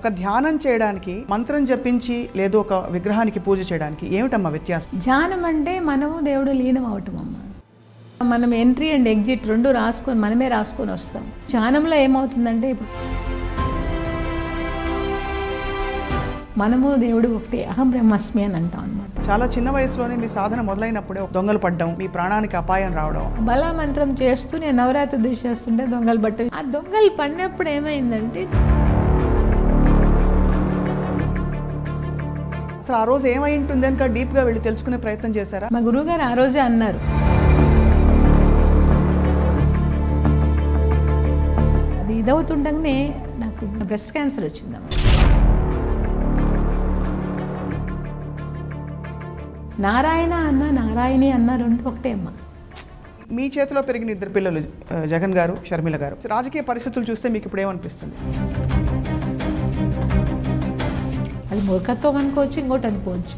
ఒక ధ్యానం చేయడానికి మంత్రం జపించి లేదా ఒక విగ్రహానికి పూజ చేయడానికి ఏమిటమ్మా వ్యత్యాసం? ధ్యానం అంటే మనము దేవుడు లీనం అవటం అమ్మ. మనం ఎంట్రీ అండ్ ఎగ్జిట్ రెండు రాసుకొని మనమే రాసుకొని వస్తాం. ధ్యానంలో ఏమవుతుందంటే ఇప్పుడు మనము దేవుడు ఒకటి అహం బ్రహ్మస్మి అని అంటాం అనమాట. చాలా చిన్న వయసులోనే మీ సాధన మొదలైనప్పుడే దొంగలు పడ్డం, మీ ప్రాణానికి అపాయం రావడం. బలా మంత్రం చేస్తూ నేను నవరాత్రి దృష్టి చేస్తుంటే దొంగలు పట్టు. ఆ దొంగలు పడినప్పుడు ఏమైందంటే అసలు ఆ రోజు ఏమై ఉంటుంది అని డీప్గా వెళ్ళి తెలుసుకునే ప్రయత్నం చేశారా? మా గురువుగారు ఆ రోజే అన్నారు, అది ఇదవుతుండగానే నాకు బ్రెస్ట్ క్యాన్సర్ వచ్చిందమ్మ. నారాయణ అన్న నారాయణి అన్న రెండు ఒకటే అమ్మ. మీ చేతిలో పెరిగిన ఇద్దరు పిల్లలు జగన్ గారు, షర్మిల గారు. రాజకీయ పరిస్థితులు చూస్తే మీకు ఇప్పుడు ఏమనిపిస్తుంది? అది మూర్ఖత్వం అనుకోవచ్చు, ఇంకోటి అనుకోవచ్చు.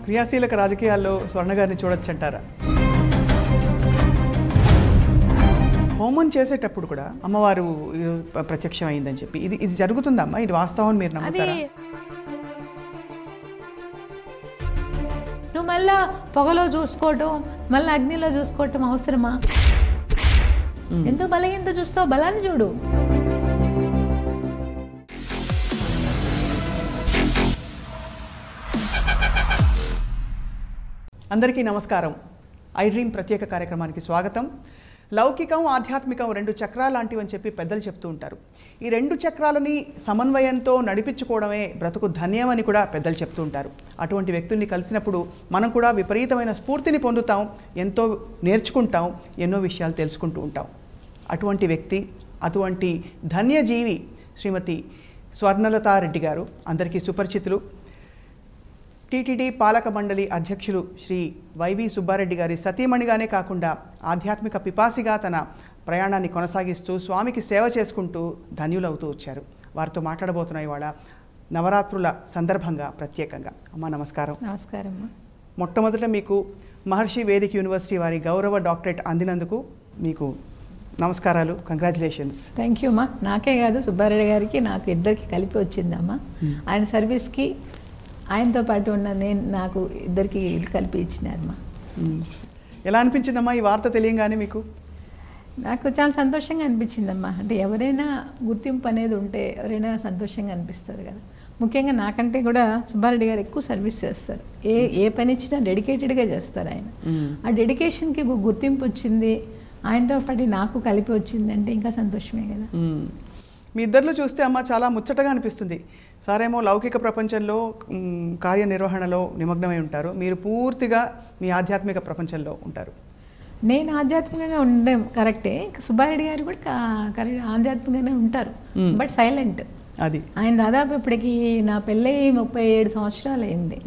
క్రియాశీలక రాజకీయాల్లో స్వర్ణ గారిని చూడొచ్చు అంటారా? హోమం చేసేటప్పుడు కూడా అమ్మవారు ప్రత్యక్షం అయిందని చెప్పి ఇది జరుగుతుందమ్మా? ఇది వాస్తవం మీరు నమ్ముతారా? నువ్వు మళ్ళా పొగలో చూసుకోవటం, మళ్ళీ అగ్నిలో చూసుకోవటం అవసరమా? ఎంతో బలహీనత చూస్తావు, బలాన్ని చూడు. అందరికీ నమస్కారం. ఐ డ్రీమ్ ప్రత్యేక కార్యక్రమానికి స్వాగతం. లౌకికం, ఆధ్యాత్మికం రెండు చక్రాలు లాంటివని చెప్పి పెద్దలు చెప్తూ ఉంటారు. ఈ రెండు చక్రాలని సమన్వయంతో నడిపించుకోవడమే బ్రతుకు ధన్యమని కూడా పెద్దలు చెప్తూ ఉంటారు. అటువంటి వ్యక్తుల్ని కలిసినప్పుడు మనం కూడా విపరీతమైన స్ఫూర్తిని పొందుతాం, ఎంతో నేర్చుకుంటాం, ఎన్నో విషయాలు తెలుసుకుంటూ ఉంటాం. అటువంటి వ్యక్తి, అటువంటి ధన్యజీవి శ్రీమతి స్వర్ణలతారెడ్డి గారు, అందరికీ సుపరిచితులు. టీటీడీ పాలక మండలి అధ్యక్షులు శ్రీ వైవి సుబ్బారెడ్డి గారి సతీమణిగానే కాకుండా ఆధ్యాత్మిక పిపాసిగా తన ప్రయాణాన్ని కొనసాగిస్తూ స్వామికి సేవ చేసుకుంటూ ధన్యులవుతూ వచ్చారు. వారితో మాట్లాడబోతున్న ఇవాళ నవరాత్రుల సందర్భంగా ప్రత్యేకంగా. అమ్మ నమస్కారం. నమస్కారం. మొట్టమొదట మీకు మహర్షి వేదిక యూనివర్సిటీ వారి గౌరవ డాక్టరేట్ అందినందుకు మీకు నమస్కారాలు, కంగ్రాచులేషన్స్. థ్యాంక్ యూ అమ్మా. నాకే కాదు, సుబ్బారెడ్డి గారికి నాకు ఇద్దరికి కలిపి వచ్చిందమ్మా. ఆయన సర్వీస్కి ఆయనతో పాటు ఉన్న నేను, నాకు ఇద్దరికి కలిపి ఇచ్చినారమ్మా. ఎలా అనిపించిందమ్మా ఈ వార్త తెలియగానే మీకు? నాకు చాలా సంతోషంగా అనిపించిందమ్మా. అంటే ఎవరైనా గుర్తింపు అనేది ఉంటే ఎవరైనా సంతోషంగా అనిపిస్తారు కదా. ముఖ్యంగా నాకంటే కూడా సుబ్బారెడ్డి గారు ఎక్కువ సర్వీస్ చేస్తారు. ఏ పని ఇచ్చినా డెడికేటెడ్గా చేస్తారు ఆయన. ఆ డెడికేషన్కి గుర్తింపు వచ్చింది, ఆయనతో పాటు నాకు కలిపి వచ్చింది అంటే ఇంకా సంతోషమే కదా. మీ ఇద్దరిలో చూస్తే అమ్మ చాలా ముచ్చటగా అనిపిస్తుంది. సారేమో లౌకిక ప్రపంచంలో కార్యనిర్వహణలో నిమగ్నమై ఉంటారు, మీరు పూర్తిగా మీ ఆధ్యాత్మిక ప్రపంచంలో ఉంటారు. నేను ఆధ్యాత్మికంగా ఉండే కరెక్టే, సుబ్బారెడ్డి గారు కూడా ఆధ్యాత్మికంగానే ఉంటారు, బట్ సైలెంట్. అది ఆయన దాదాపు ఇప్పటికి నా పెళ్ళి 37 సంవత్సరాలు అయింది.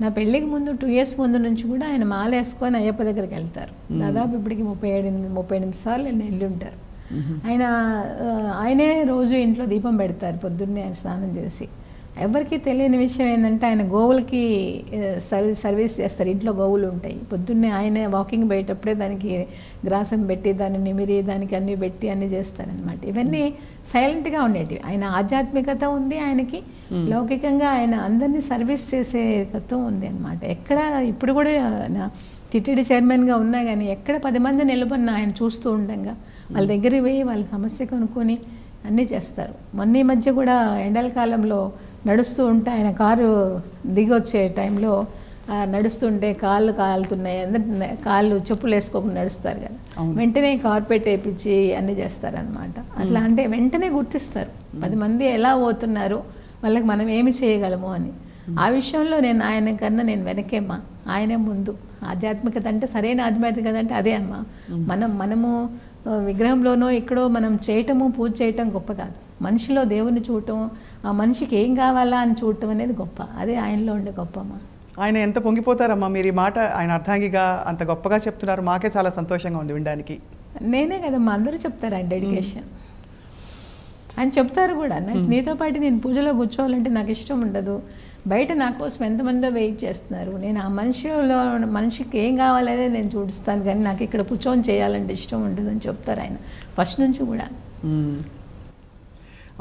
నా పెళ్ళికి ముందు 2 years ముందు నుంచి కూడా ఆయన మాల వేసుకొని అయ్యప్ప దగ్గరికి వెళ్తారు. దాదాపు ఇప్పటికి 38 సార్లు వెళ్ళి ఉంటారు. ఆయనే రోజు ఇంట్లో దీపం పెడతారు పొద్దున్నే ఆయన స్నానం చేసి. ఎవరికి తెలియని విషయం ఏంటంటే ఆయన గోవులకి సర్వీస్ చేస్తారు. ఇంట్లో గోవులు ఉంటాయి. పొద్దున్నే ఆయనే వాకింగ్ పోయేటప్పుడే దానికి గ్రాసం పెట్టి, దాన్ని నిమిరి, దానికి అన్నీ పెట్టి అన్నీ చేస్తారనమాట. ఇవన్నీ సైలెంట్గా ఉండేటివి. ఆయన ఆధ్యాత్మికత ఉంది ఆయనకి, లౌకికంగా ఆయన అందరినీ సర్వీస్ చేసే తత్వం ఉంది అనమాట. ఎక్కడ ఇప్పుడు కూడా టీటీడీ చైర్మన్గా ఉన్నా కానీ ఎక్కడ 10 మంది నిలబడిన ఆయన చూస్తూ ఉండగా వాళ్ళ దగ్గరికి పోయి వాళ్ళ సమస్య కనుక్కొని అన్నీ చేస్తారు. మొన్న ఈ మధ్య కూడా ఎండల కాలంలో నడుస్తూ ఉంటే ఆయన కారు దిగి వచ్చే టైంలో నడుస్తుంటే కాళ్ళు కాలుతున్నాయి, కాళ్ళు చెప్పులు వేసుకోకుండా నడుస్తారు కదా, వెంటనే కార్పెట్ వేయించి అన్నీ చేస్తారనమాట. అట్లా అంటే వెంటనే గుర్తిస్తారు 10 మంది ఎలా పోతున్నారు, వాళ్ళకి మనం ఏమి చేయగలము అని. ఆ విషయంలో నేను ఆయన కన్నా నేను వెనకేమ్మా, ఆయనే ముందు. ఆధ్యాత్మికత అంటే సరైన ఆధ్యాత్మికత అంటే అదే అమ్మా. మనము విగ్రహంలోనో ఇక్కడో మనం చేయటము, పూజ చేయటం గొప్ప కాదు. మనిషిలో దేవుని చూడటం, ఆ మనిషికి ఏం కావాలా అని చూడటం అనేది గొప్ప. అదే ఆయనలో ఉండే గొప్ప అమ్మా. ఆయన ఎంత పొంగిపోతారమ్మా మీరు ఈ మాట ఆయన అర్థాంగిగా అంత గొప్పగా చెప్తున్నారు. మాకే చాలా సంతోషంగా ఉంది వినడానికి. నేనే కదమ్మా, అందరూ చెప్తారు ఆయన డెడికేషన్. ఆయన చెప్తారు కూడా, నాకు నీతో పాటు నేను పూజలో కూర్చోవాలంటే నాకు ఇష్టం ఉండదు, బయట నా కోసం ఎంతమందో వెయిట్ చేస్తున్నారు, నేను ఆ మనిషికి ఏం కావాలనే నేను చూపిస్తాను, కానీ నాకు ఇక్కడ కూర్చొని చేయాలంటే ఇష్టం ఉండదు అని చెప్తారు ఆయన ఫస్ట్ నుంచి కూడా.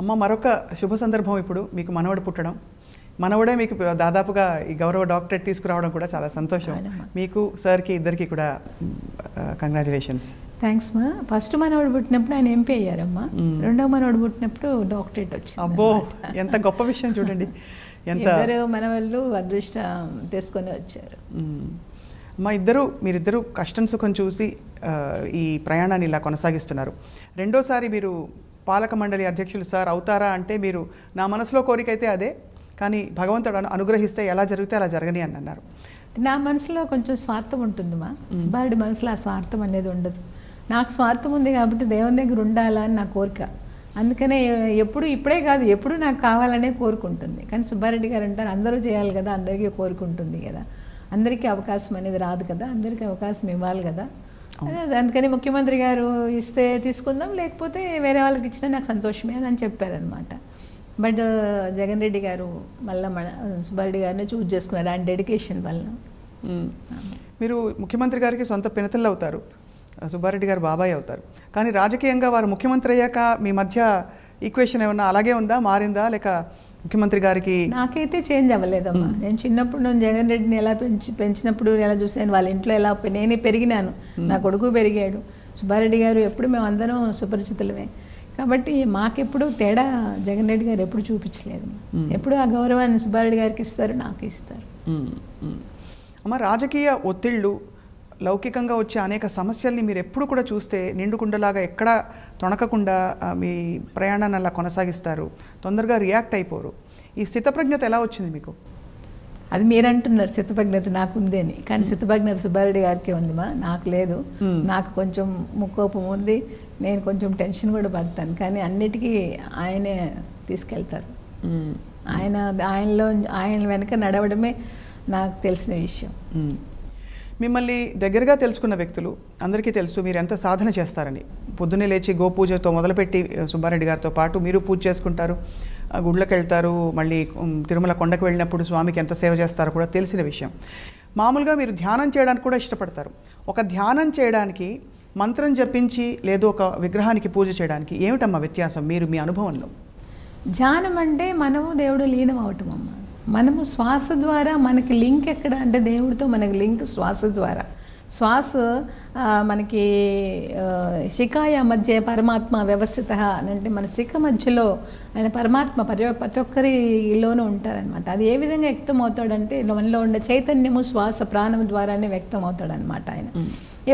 అమ్మ, మరొక శుభ సందర్భం ఇప్పుడు మీకు మనవడు పుట్టడం. మనవడే మీకు దాదాపుగా ఈ గౌరవ డాక్టరేట్ తీసుకురావడం కూడా చాలా సంతోషం. మీకు సార్కి ఇద్దరికి కూడా కంగ్రాచులేషన్స్. థ్యాంక్స్ మా. ఫస్ట్ మనవాడు పుట్టినప్పుడు ఆయన ఎంపీ అయ్యారమ్మా. రెండో మనవాడు పుట్టినప్పుడు డాక్టరేట్ వచ్చింది. అబ్బో, ఎంత గొప్ప విషయం చూడండి. ఇద్దరు మనవాళ్ళు అదృష్టం తీసుకొని వచ్చారు. మీరిద్దరూ కష్టం సుఖం చూసి ఈ ప్రయాణాన్ని ఇలా కొనసాగిస్తున్నారు. రెండోసారి మీరు పాలక మండలి అధ్యక్షులు సార్ అవుతారా అంటే మీరు నా మనసులో కోరిక అయితే అదే, కానీ భగవంతుడు అనుగ్రహిస్తే ఎలా జరిగితే అలా జరగని అని అన్నారు. నా మనసులో కొంచెం స్వార్థం ఉంటుంది మా. సుబ్బారెడ్డి మనసులో ఆ స్వార్థం అనేది ఉండదు. నాకు స్వార్థం ఉంది కాబట్టి దేవుని దగ్గర ఉండాలని నా కోరిక. అందుకనే ఇప్పుడే కాదు, ఎప్పుడు నాకు కావాలనే కోరుకుంటుంది. కానీ సుబ్బారెడ్డి గారు అంటారు అందరూ చేయాలి కదా, అందరికీ కోరుకుంటుంది కదా, అందరికీ అవకాశం అనేది రాదు కదా, అందరికీ అవకాశం ఇవ్వాలి కదా. అందుకని ముఖ్యమంత్రి గారు ఇస్తే తీసుకుందాం, లేకపోతే వేరే వాళ్ళకి ఇచ్చినా నాకు సంతోషమే అని చెప్పారనమాట. బట్ జగన్ రెడ్డి గారు మళ్ళీ సుబ్బారెడ్డి గారిని చూజ్ చేసుకున్నారు ఆయన డెడికేషన్ వల్ల. మీరు ముఖ్యమంత్రి గారికి సొంత పినతల్లు అవుతారు, సుబ్బారెడ్డి గారు బాబాయ్ అవుతారు. కానీ రాజకీయంగా వారు ముఖ్యమంత్రి అయ్యాక మీ మధ్య ఈక్వేషన్ ఏమన్నా అలాగే ఉందా, మారిందా, లేక ముఖ్యమంత్రి గారికి? నాకైతే చేంజ్ అవ్వలేదమ్మా. నేను చిన్నప్పుడు నేను జగన్ రెడ్డిని ఎలా పెంచినప్పుడు ఎలా చూసాను, వాళ్ళ ఇంట్లో ఎలా నేనే పెరిగినాను, నా కొడుకు పెరిగాడు. సుబ్బారెడ్డి గారు ఎప్పుడు మేము అందరం సుపరిచితులమే కాబట్టి మాకెప్పుడు తేడా జగన్ రెడ్డి గారు ఎప్పుడు చూపించలేదు. ఎప్పుడు ఆ గౌరవాన్ని సుబ్బారెడ్డి గారికి ఇస్తారు, నాకు ఇస్తారు. అమ్మ, రాజకీయ ఒత్తిళ్ళు, లౌకికంగా వచ్చే అనేక సమస్యల్ని మీరు ఎప్పుడు కూడా చూస్తే నిండుకుండలాగా ఎక్కడా తొణకకుండా మీ ప్రయాణాన్ని అలా కొనసాగిస్తారు, తొందరగా రియాక్ట్ అయిపోరు. ఈ స్థితప్రజ్ఞత ఎలా వచ్చింది మీకు? అది మీరు అంటున్నారు స్థితప్రజ్ఞత నాకు ఉంది అని, కానీ స్థితప్రజ్ఞత సుబ్బారెడ్డి గారికి ఉందిమా, నాకు లేదు. నాకు కొంచెం ముక్కోపం ఉంది, నేను కొంచెం టెన్షన్ కూడా పడతాను, కానీ అన్నిటికీ ఆయనే తీసుకెళ్తారు. ఆయన వెనక నడవడమే నాకు తెలిసిన విషయం. మిమ్మల్ని దగ్గరగా తెలుసుకున్న వ్యక్తులు అందరికీ తెలుసు మీరు ఎంత సాధన చేస్తారని. పొద్దున్నే లేచి గోపూజతో మొదలుపెట్టి సుబ్బారెడ్డి గారితో పాటు మీరు పూజ చేసుకుంటారు, గుళ్ళకి వెళ్తారు, మళ్ళీ తిరుమల కొండకు వెళ్ళినప్పుడు స్వామికి ఎంత సేవ చేస్తారో కూడా తెలిసిన విషయం. మామూలుగా మీరు ధ్యానం చేయడానికి కూడా ఇష్టపడతారు. ఒక ధ్యానం చేయడానికి, మంత్రం జపించి లేదు ఒక విగ్రహానికి పూజ చేయడానికి ఏమిటమ్మా వ్యత్యాసం మీరు మీ అనుభవంలో? ధ్యానం అంటే మనము దేవుడు లీనం అవటం అమ్మ. మనము శ్వాస ద్వారా మనకి లింక్ ఎక్కడ అంటే దేవుడితో మనకి లింక్ శ్వాస ద్వారా. శ్వాస మనకి శిఖాయ మధ్య పరమాత్మ వ్యవస్థిత అని అంటే మన శిఖ మధ్యలో ఆయన పరమాత్మ ప్రతి ఒక్కరిలోనూ ఉంటారనమాట. అది ఏ విధంగా వ్యక్తం అవుతాడంటే మనలో ఉండే చైతన్యము శ్వాస ప్రాణం ద్వారానే వ్యక్తం అవుతాడనమాట ఆయన.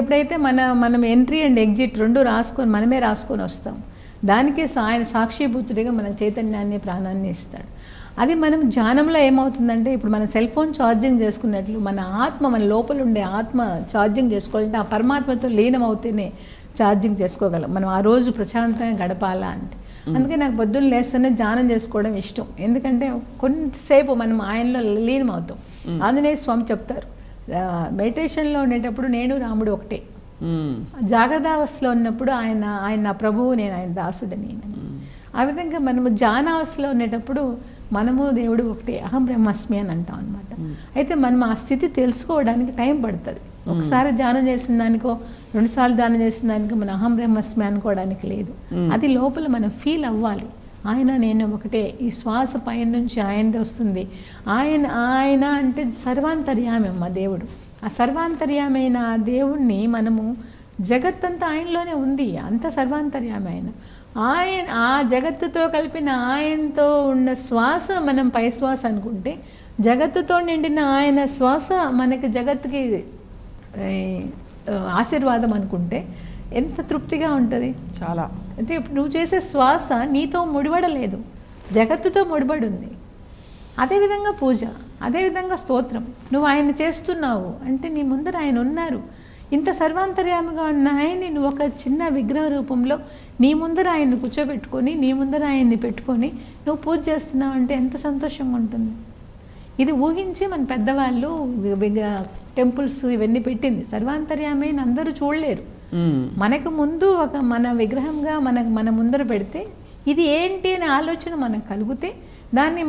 ఎప్పుడైతే మనం ఎంట్రీ అండ్ ఎగ్జిట్ రెండు మనమే రాసుకొని వస్తాం, దానికే ఆయన సాక్షిభూతుడిగా మన చైతన్యాన్ని ప్రాణాన్ని ఇస్తాడు. అది మనం ధ్యానంలో ఏమవుతుందంటే ఇప్పుడు మన సెల్ ఫోన్ ఛార్జింగ్ చేసుకున్నట్లు మన ఆత్మ, మన లోపల ఉండే ఆత్మ ఛార్జింగ్ చేసుకోవాలంటే ఆ పరమాత్మతో లీనం అవుతేనే ఛార్జింగ్ చేసుకోగలం. మనం ఆ రోజు ప్రశాంతంగా గడపాలా అంటే అందుకే నాకు పొద్దున్న లేస్తేనే ధ్యానం చేసుకోవడం ఇష్టం. ఎందుకంటే కొంతసేపు మనం ఆయనలో లీనం అవుతాం. ఆంజనేయ స్వామి చెప్తారు మెడిటేషన్లో ఉండేటప్పుడు నేను రాముడు ఒకటే, జాగ్రత్తావస్థలో ఉన్నప్పుడు ఆయన నా ప్రభువు, నేను ఆయన దాసుడని. ఆ విధంగా మనము ధ్యానావస్థలో ఉండేటప్పుడు మనము దేవుడు ఒకటే, అహం బ్రహ్మస్మి అని అంటాం అనమాట. అయితే మనం ఆ స్థితి తెలుసుకోవడానికి టైం పడుతుంది. ఒకసారి ధ్యానం చేసిన దానికో 2 సార్లు ధ్యానం చేసిన దానికో మన అహం బ్రహ్మస్మి అనుకోవడానికి లేదు. అది లోపల మనం ఫీల్ అవ్వాలి, ఆయన నేను ఒకటే. ఈ శ్వాస పైన నుంచి ఆయనది వస్తుంది. ఆయన అంటే సర్వాంతర్యామి అమ్మ దేవుడు. ఆ సర్వాంతర్యామైన దేవుణ్ణి మనము జగత్తంతా ఆయనలోనే ఉంది, అంత సర్వాంతర్యామి ఆయన ఆ జగత్తుతో కలిపిన ఆయనతో ఉన్న శ్వాస మనం పై శ్వాస అనుకుంటే, జగత్తుతో నిండిన ఆయన శ్వాస మనకి జగత్తుకి ఆశీర్వాదం అనుకుంటే ఎంత తృప్తిగా ఉంటుంది. చాలా అంటే ఇప్పుడు నువ్వు చేసే శ్వాస నీతో ముడిపడలేదు, జగత్తుతో ముడిపడి ఉంది. అదేవిధంగా పూజ, అదేవిధంగా స్తోత్రం. నువ్వు ఆయన చేస్తున్నావు అంటే నీ ముందర ఆయన ఉన్నారు. ఇంత సర్వాంతర్యామిగా ఉన్న ఆయన్ని నువ్వు ఒక చిన్న విగ్రహ రూపంలో నీ ముందర ఆయన్ని కూర్చోబెట్టుకొని, నీ ముందర ఆయన్ని పెట్టుకొని నువ్వు పూజ చేస్తున్నావు అంటే ఎంత సంతోషంగా ఉంటుంది. ఇది ఊహించి మన పెద్దవాళ్ళు టెంపుల్స్ ఇవన్నీ పెట్టింది. సర్వాంతర్యామైన అందరూ చూడలేరు. మనకు ముందు ఒక మన విగ్రహంగా మన ముందర పెడితే ఇది ఏంటి అనే ఆలోచన మనకు కలిగితే, దాన్ని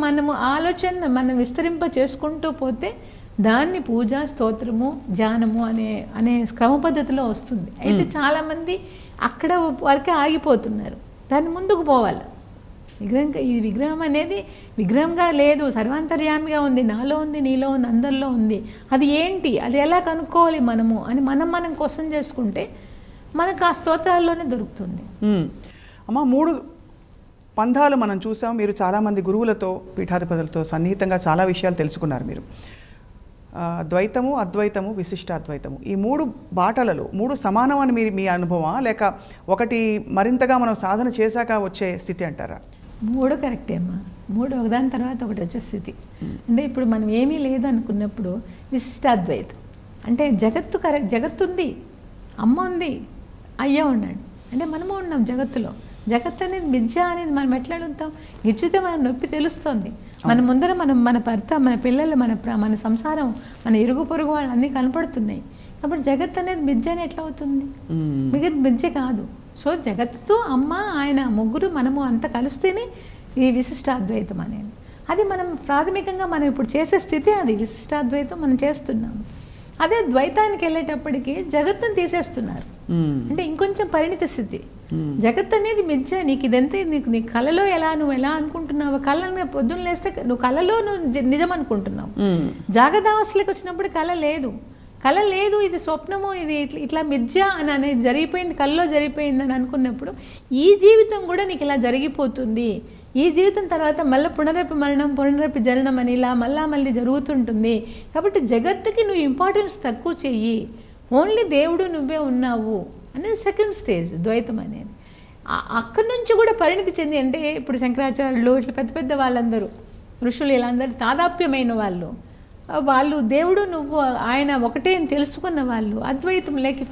ఆలోచన మనం విస్తరింప చేసుకుంటూ పోతే దాన్ని పూజ, స్తోత్రము, ధ్యానము అనే క్రమ పద్ధతిలో వస్తుంది. అయితే చాలామంది అక్కడ వరకే ఆగిపోతున్నారు, దాన్ని ముందుకు పోవాలి. ఈ విగ్రహం అనేది విగ్రహంగా లేదు, సర్వాంతర్యామిగా ఉంది, నాలో ఉంది, నీలో ఉంది, అందరిలో ఉంది. అది ఏంటి, అది ఎలా కనుక్కోవాలి మనము అని మనం క్వశ్చన్ చేసుకుంటే మనకు ఆ స్తోత్రాల్లోనే దొరుకుతుంది. అమ్మ 3 పంథాలు మనం చూసాం. మీరు చాలామంది గురువులతో, పీఠాధిపతులతో సన్నిహితంగా చాలా విషయాలు తెలుసుకున్నారు. మీరు ద్వైతము, అద్వైతము, విశిష్టాద్వైతము, ఈ 3 బాటలలో 3 సమానం అని మీ అనుభవమా, లేక ఒకటి మరింతగా మనం సాధన చేశాక వచ్చే స్థితి అంటారా? 3 కరెక్టే అమ్మా. 3 ఒకదాని తర్వాత ఒకటి వచ్చే స్థితి. అంటే ఇప్పుడు మనం ఏమీ లేదనుకున్నప్పుడు విశిష్టాద్వైతం అంటే జగత్తు ఉంది, అమ్మ ఉంది, అయ్య ఉన్నాడు, అంటే మనము ఉన్నాం జగత్తులో. జగత్ అనేది మిథ్య అనేది మనం ఎట్లా అడుగుతాం? గిచ్చితే మన నొప్పి తెలుస్తుంది. మన ముందర మన భర్త, మన పిల్లలు, మన సంసారం, మన ఇరుగు పొరుగు వాళ్ళు అన్నీ కనపడుతున్నాయి. కాబట్టి జగత్ అనేది మిథ్య అని ఎట్లా అవుతుంది? మిగతా మిథ్య కాదు. సో జగత్తుతో అమ్మ, ఆయన ముగ్గురు మనము అంతా కలిస్తేనే ఈ విశిష్టాద్వైతం అనేది. అది మనం ప్రాథమికంగా మనం ఇప్పుడు చేసే స్థితి, అది విశిష్టాద్వైతం మనం చేస్తున్నాము. అదే ద్వైతానికి వెళ్ళేటప్పటికి జగత్తుని తీసేస్తున్నారు. అంటే ఇంకొంచెం పరిణిత స్థితి. జగత్ అనేది మిథ్య, నీకు ఇదంతే, నీ కళలో నువ్వు ఎలా అనుకుంటున్నావు, కళ పొద్దున్న లేస్తే నువ్వు కళలో నువ్వు నిజం అనుకుంటున్నావు. జాగ్రత్తావస్థలోకి వచ్చినప్పుడు కళ లేదు, ఇది స్వప్నము, ఇది ఇట్లా మిథ్య అని అనేది జరిగిపోయింది, కళ్ళలో జరిగిపోయింది అని అనుకున్నప్పుడు ఈ జీవితం కూడా నీకు ఇలా జరిగిపోతుంది. ఈ జీవితం తర్వాత మళ్ళీ పునరపి మరణం, పునరపి జననం అని ఇలా మళ్ళీ జరుగుతుంటుంది. కాబట్టి జగత్తుకి నువ్వు ఇంపార్టెన్స్ తక్కువ చెయ్యి, ఓన్లీ దేవుడు నువ్వే ఉన్నావు అనేది సెకండ్ స్టేజ్ ద్వైతం అనేది. అక్కడి నుంచి కూడా పరిణితి చెంది, అంటే ఇప్పుడు శంకరాచార్యులు ఇట్లా పెద్ద వాళ్ళందరూ ఋషులు వీళ్ళందరూ తాదాప్యమైన వాళ్ళు దేవుడు నువ్వు ఆయన ఒకటే అని తెలుసుకున్న వాళ్ళు అద్వైతంలోకి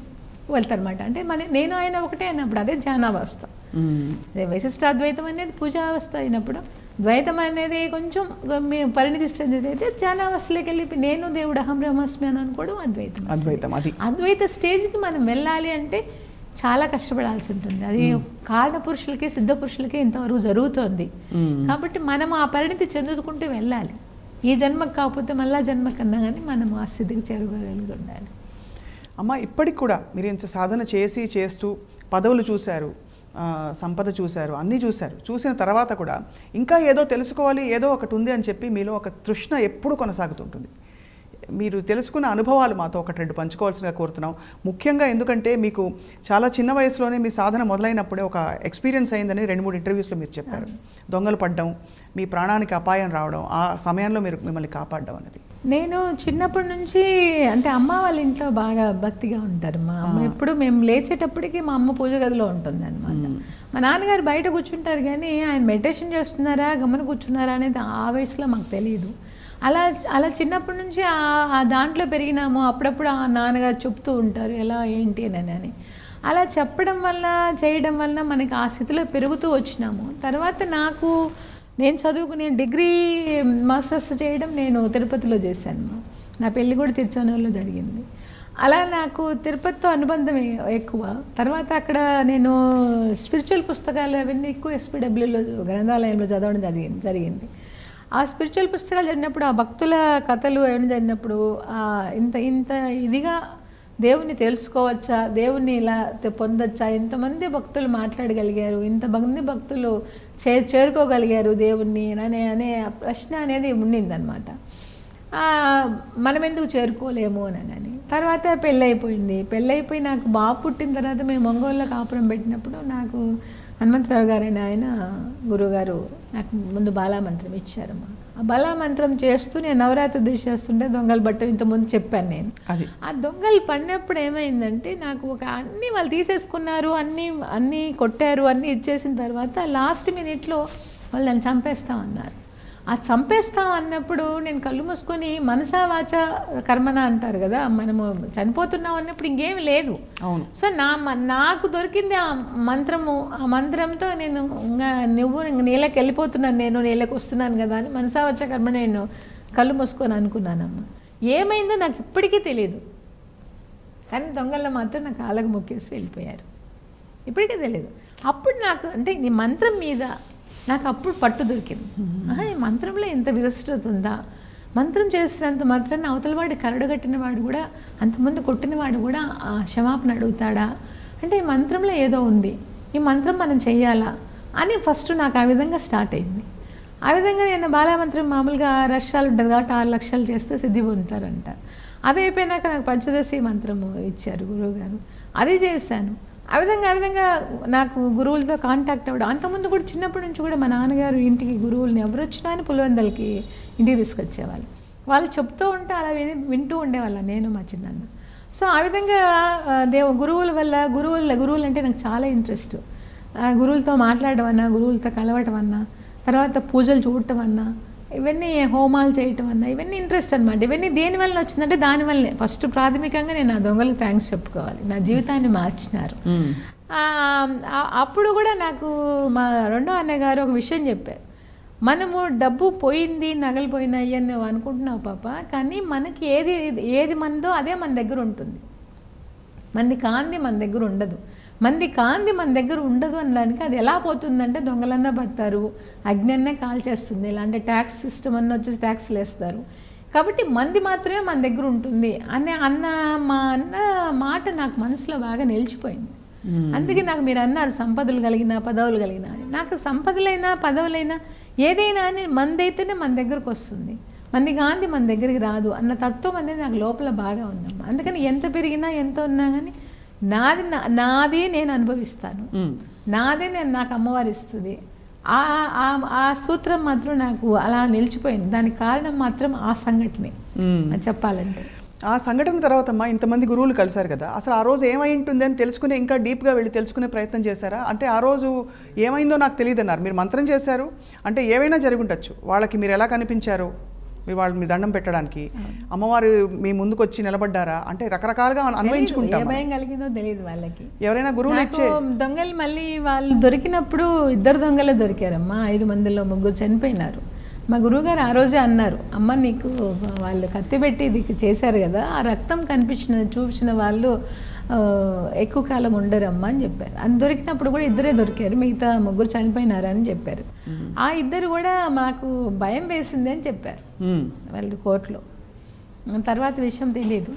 వెళ్తారన్నమాట. అంటే నేను ఆయన ఒకటే అన్నప్పుడు అదే ధ్యానావస్థ. అదే విశిష్టాద్వైతం అనేది పూజావస్థ అయినప్పుడు, ద్వైతం అనేది కొంచెం పరిణితిస్తుంది అయితే ధ్యానావస్థలోకి వెళ్ళి నేను దేవుడు అహం బ్రహ్మాస్మి అని అనుకోవడం అద్వైతం. అద్వైత స్టేజ్కి మనం వెళ్ళాలి అంటే చాలా కష్టపడాల్సి ఉంటుంది. అది కారణ పురుషులకి, సిద్ధ పురుషులకి ఇంతవరకు జరుగుతోంది. కాబట్టి మనం ఆ పరిణితి చెందుకుంటూ వెళ్ళాలి. ఈ జన్మకు కాకపోతే మళ్ళా జన్మ కన్నా కానీ మనం ఆ స్థితికి చేరుకోగలిగి ఉండాలి. అమ్మ ఇప్పటికి కూడా మీరు ఇంత సాధన చేస్తూ పదవులు చూశారు, సంపద చూశారు, అన్నీ చూసిన తర్వాత కూడా ఇంకా ఏదో తెలుసుకోవాలి, ఏదో ఒకటి ఉంది అని చెప్పి మీలో ఒక తృష్ణ ఎప్పుడు కొనసాగుతుంటుంది. మీరు తెలుసుకున్న అనుభవాలు మాతో 1-2 పంచుకోవాల్సిందిగా కోరుతున్నాం. ముఖ్యంగా ఎందుకంటే మీకు చాలా చిన్న వయసులోనే మీ సాధన మొదలైనప్పుడే ఒక ఎక్స్పీరియన్స్ అయిందని 2-3 ఇంటర్వ్యూస్లో మీరు చెప్పారు. దొంగలు పడ్డం, మీ ప్రాణానికి అపాయం రావడం, ఆ సమయంలో మీరు మిమ్మల్ని కాపాడడం అనేది. నేను చిన్నప్పటి నుంచి అంటే అమ్మ వాళ్ళ ఇంట్లో బాగా భక్తిగా ఉంటారు. మా అమ్మ ఎప్పుడు మేము లేచేటప్పటికి మా అమ్మ పూజ గదిలో ఉంటుంది అనమాట. మా నాన్నగారు బయట కూర్చుంటారు కానీ ఆయన మెడిటేషన్ చేస్తున్నారా, గమన కూర్చున్నారా అనేది ఆ వయసులో మాకు తెలియదు. అలా చిన్నప్పటి నుంచి ఆ దాంట్లో పెరిగినాము. అప్పుడప్పుడు ఆ నాన్నగారు చెప్తూ ఉంటారు ఎలా ఏంటి అని. అలా చెప్పడం వల్ల చేయడం వల్ల మనకి ఆ స్థితిలో పెరుగుతూ వచ్చినాము. తర్వాత నేను చదువుకునే డిగ్రీ మాస్టర్స్ చేయడం నేను తిరుపతిలో చేశాను. నా పెళ్ళి కూడా తిరుచానూరులో జరిగింది. అలా నాకు తిరుపతితో అనుబంధం ఎక్కువ. తర్వాత అక్కడ నేను స్పిరిచువల్ పుస్తకాలు అవన్నీ ఎక్కువ ఎస్పీడబ్ల్యూలో గ్రంథాలయంలో చదవడం జరిగింది. ఆ స్పిరిచువల్ పుస్తకాలు చదివినప్పుడు, ఆ భక్తుల కథలు అవన్నీ చదివినప్పుడు ఇంత ఇదిగా దేవుణ్ణి తెలుసుకోవచ్చా, దేవుణ్ణి ఇలా పొందొచ్చా, ఇంతమంది భక్తులు మాట్లాడగలిగారు, ఇంతమంది భక్తులు చేరుకోగలిగారు దేవుణ్ణి అనే ప్రశ్న అనేది ఉండిందనమాట. మనం ఎందుకు చేరుకోలేము అని. తర్వాత పెళ్ళైపోయి నాకు బాబు పుట్టిన తర్వాత మేము ఒంగోలులో కాపురం పెట్టినప్పుడు నాకు హనుమంతరావు గారు అని ఆయన గురువుగారు నాకు ముందు బాలామంత్రం ఇచ్చారమ్మా. ఆ బాలామంత్రం చేస్తూ నేను నవరాత్రి దీక్ష చేస్తుంటే దొంగలు బట్ట ఇంతకుముందు చెప్పాను నేను. ఆ దొంగలు పడినప్పుడు ఏమైందంటే నాకు అన్నీ వాళ్ళు తీసేసుకున్నారు, అన్నీ కొట్టారు, అన్నీ ఇచ్చేసిన తర్వాత లాస్ట్ మినిట్లో వాళ్ళు నన్ను చంపేస్తామన్నారు. ఆ చంపేస్తాం అన్నప్పుడు నేను కళ్ళు మూసుకొని మనసా వాచ కర్మన అంటారు కదా, మనము చనిపోతున్నాం అన్నప్పుడు ఇంకేమి లేదు. సో నాకు దొరికింది ఆ మంత్రము. ఆ మంత్రంతో నేను నీళ్ళకి వెళ్ళిపోతున్నాను, నేను నీళ్ళకి వస్తున్నాను కదా అని మనసా వాచ కర్మ నేను కళ్ళు మూసుకొని అనుకున్నానమ్మా. ఏమైందో నాకు ఇప్పటికీ తెలియదు, కానీ దొంగల్లో మాత్రం నాకు కాళ్ళకు మొక్కేసి వెళ్ళిపోయారు. ఇప్పటికీ తెలియదు. అప్పుడు నాకు అంటే నీ మంత్రం మీద నాకు అప్పుడు పట్టు దొరికింది. ఈ మంత్రంలో ఎంత విశిష్టత ఉందా, మంత్రం చేసినంత మాత్రాన్ని అవతలవాడు కరడుగట్టిన వాడు కూడా, అంతకుముందు కొట్టినవాడు కూడా క్షమాపణ అడుగుతాడా అంటే ఈ మంత్రంలో ఏదో ఉంది, ఈ మంత్రం మనం చెయ్యాలా, అని ఫస్ట్ నాకు ఆ విధంగా స్టార్ట్ అయింది. ఆ విధంగా నేను బాలామంత్రం మామూలుగా రష్యాలు ఉంటుంది కాబట్టి 6 లక్షలు చేస్తే సిద్ధి పొందుతారంట. అది అయిపోయినాక నాకు పంచదశి మంత్రము ఇచ్చారు గురువుగారు, అది చేశాను. ఆ విధంగా నాకు గురువులతో కాంటాక్ట్ అవ్వడం. అంతకుముందు కూడా చిన్నప్పటి నుంచి కూడా మా నాన్నగారు ఇంటికి గురువుల్ని ఎవరు వచ్చినా అని పులివెందలకి ఇంటికి తీసుకొచ్చేవాళ్ళు. వాళ్ళు చెప్తూ ఉంటే అలా వింటూ ఉండేవాళ్ళం నేను మా చిన్నాన్న. సో ఆ విధంగా గురువుల వల్ల గురువులు అంటే నాకు చాలా ఇంట్రెస్ట్. గురువులతో మాట్లాడడం అన్నా, గురువులతో కలవటం అన్నా, తర్వాత పూజలు చూడటం అన్నా, ఇవన్నీ హోమాలు చేయటం అన్నా, ఇవన్నీ ఇంట్రెస్ట్ అనమాట. ఇవన్నీ దేనివల్ల వచ్చిందంటే దానివల్లనే. ఫస్ట్ ప్రాథమికంగా నేను ఆ దొంగలకు థ్యాంక్స్ చెప్పుకోవాలి, నా జీవితాన్ని మార్చినారు. అప్పుడు కూడా నాకు మా రెండో అన్నయ్య గారు ఒక విషయం చెప్పారు. మనము డబ్బు పోయింది, నగలు పోయినాయి అని నువ్వు అనుకుంటున్నావు పాప, కానీ మనకి ఏది మనదో అదే మన దగ్గర ఉంటుంది. మంది కాంది మన దగ్గర ఉండదు. మంది కాంది మన దగ్గర ఉండదు అనడానికి అది ఎలా పోతుందంటే దొంగలన్నా పడతారు, అగ్ని కాల్చేస్తుంది, ఇలాంటి ట్యాక్స్ సిస్టమ్ అన్న వచ్చేసి ట్యాక్స్లు వేస్తారు. కాబట్టి మంది మాత్రమే మన దగ్గర ఉంటుంది మా అన్న మాట నాకు మనసులో బాగా నిలిచిపోయింది. అందుకే నాకు మీరు అన్నారు సంపదలు కలిగిన పదవులు కలిగిన అని. నాకు సంపదలైనా పదవులైనా ఏదైనా అని మందైతేనే మన దగ్గరకు వస్తుంది, మంది కాంది మన దగ్గరికి రాదు అన్న తత్వం అనేది నాకు లోపల బాగా ఉందమ్మా. అందుకని ఎంత పెరిగినా ఎంత ఉన్నా కానీ నాదే నేను అనుభవిస్తాను, నాదే నాకు అమ్మవారు ఇస్తుంది. ఆ సూత్రం మాత్రం నాకు అలా నిలిచిపోయింది. దానికి కారణం మాత్రం ఆ సంఘటనే చెప్పాలంటే. ఆ సంఘటన తర్వాత అమ్మా ఇంతమంది గురువులు కలిశారు కదా, అసలు ఆ రోజు ఏమై ఉంటుంది అని తెలుసుకుని ఇంకా డీప్గా వెళ్ళి తెలుసుకునే ప్రయత్నం చేశారా? అంటే ఆ రోజు ఏమైందో నాకు తెలియదు అన్నారు, మీరు మంత్రం చేశారు అంటే ఏవైనా జరుగుండొచ్చు. వాళ్ళకి మీరు ఎలా కనిపించారు, మీ దండం పెట్టడానికి అమ్మవారు మీ ముందుకు వచ్చి నిలబడ్డారా అంటే రకరకాలుగా అన్వయించుకుంటాం. ఏ భయం కలిగిందో తెలియదు వాళ్ళకి. ఎవరైనా గురువులు ఇచ్చే దొంగలు మళ్ళీ వాళ్ళు దొరికినప్పుడు 2 దొంగలే దొరికారమ్మా. 5 మందిలో 3 చనిపోయినారు. మా గురువుగారు ఆ రోజే అన్నారు, అమ్మ నీకు వాళ్ళు కత్తి పెట్టి ఇది చేశారు కదా, ఆ రక్తం చూపించిన వాళ్ళు ఎక్కువ కాలం ఉండరమ్మా అని చెప్పారు. అని దొరికినప్పుడు కూడా 2 దొరికారు, మిగతా 3 చనిపోయినారని చెప్పారు. ఆ 2 కూడా మాకు భయం వేసింది అని చెప్పారు వాళ్ళు కోర్టులో. తర్వాత విషయం తెలియదు,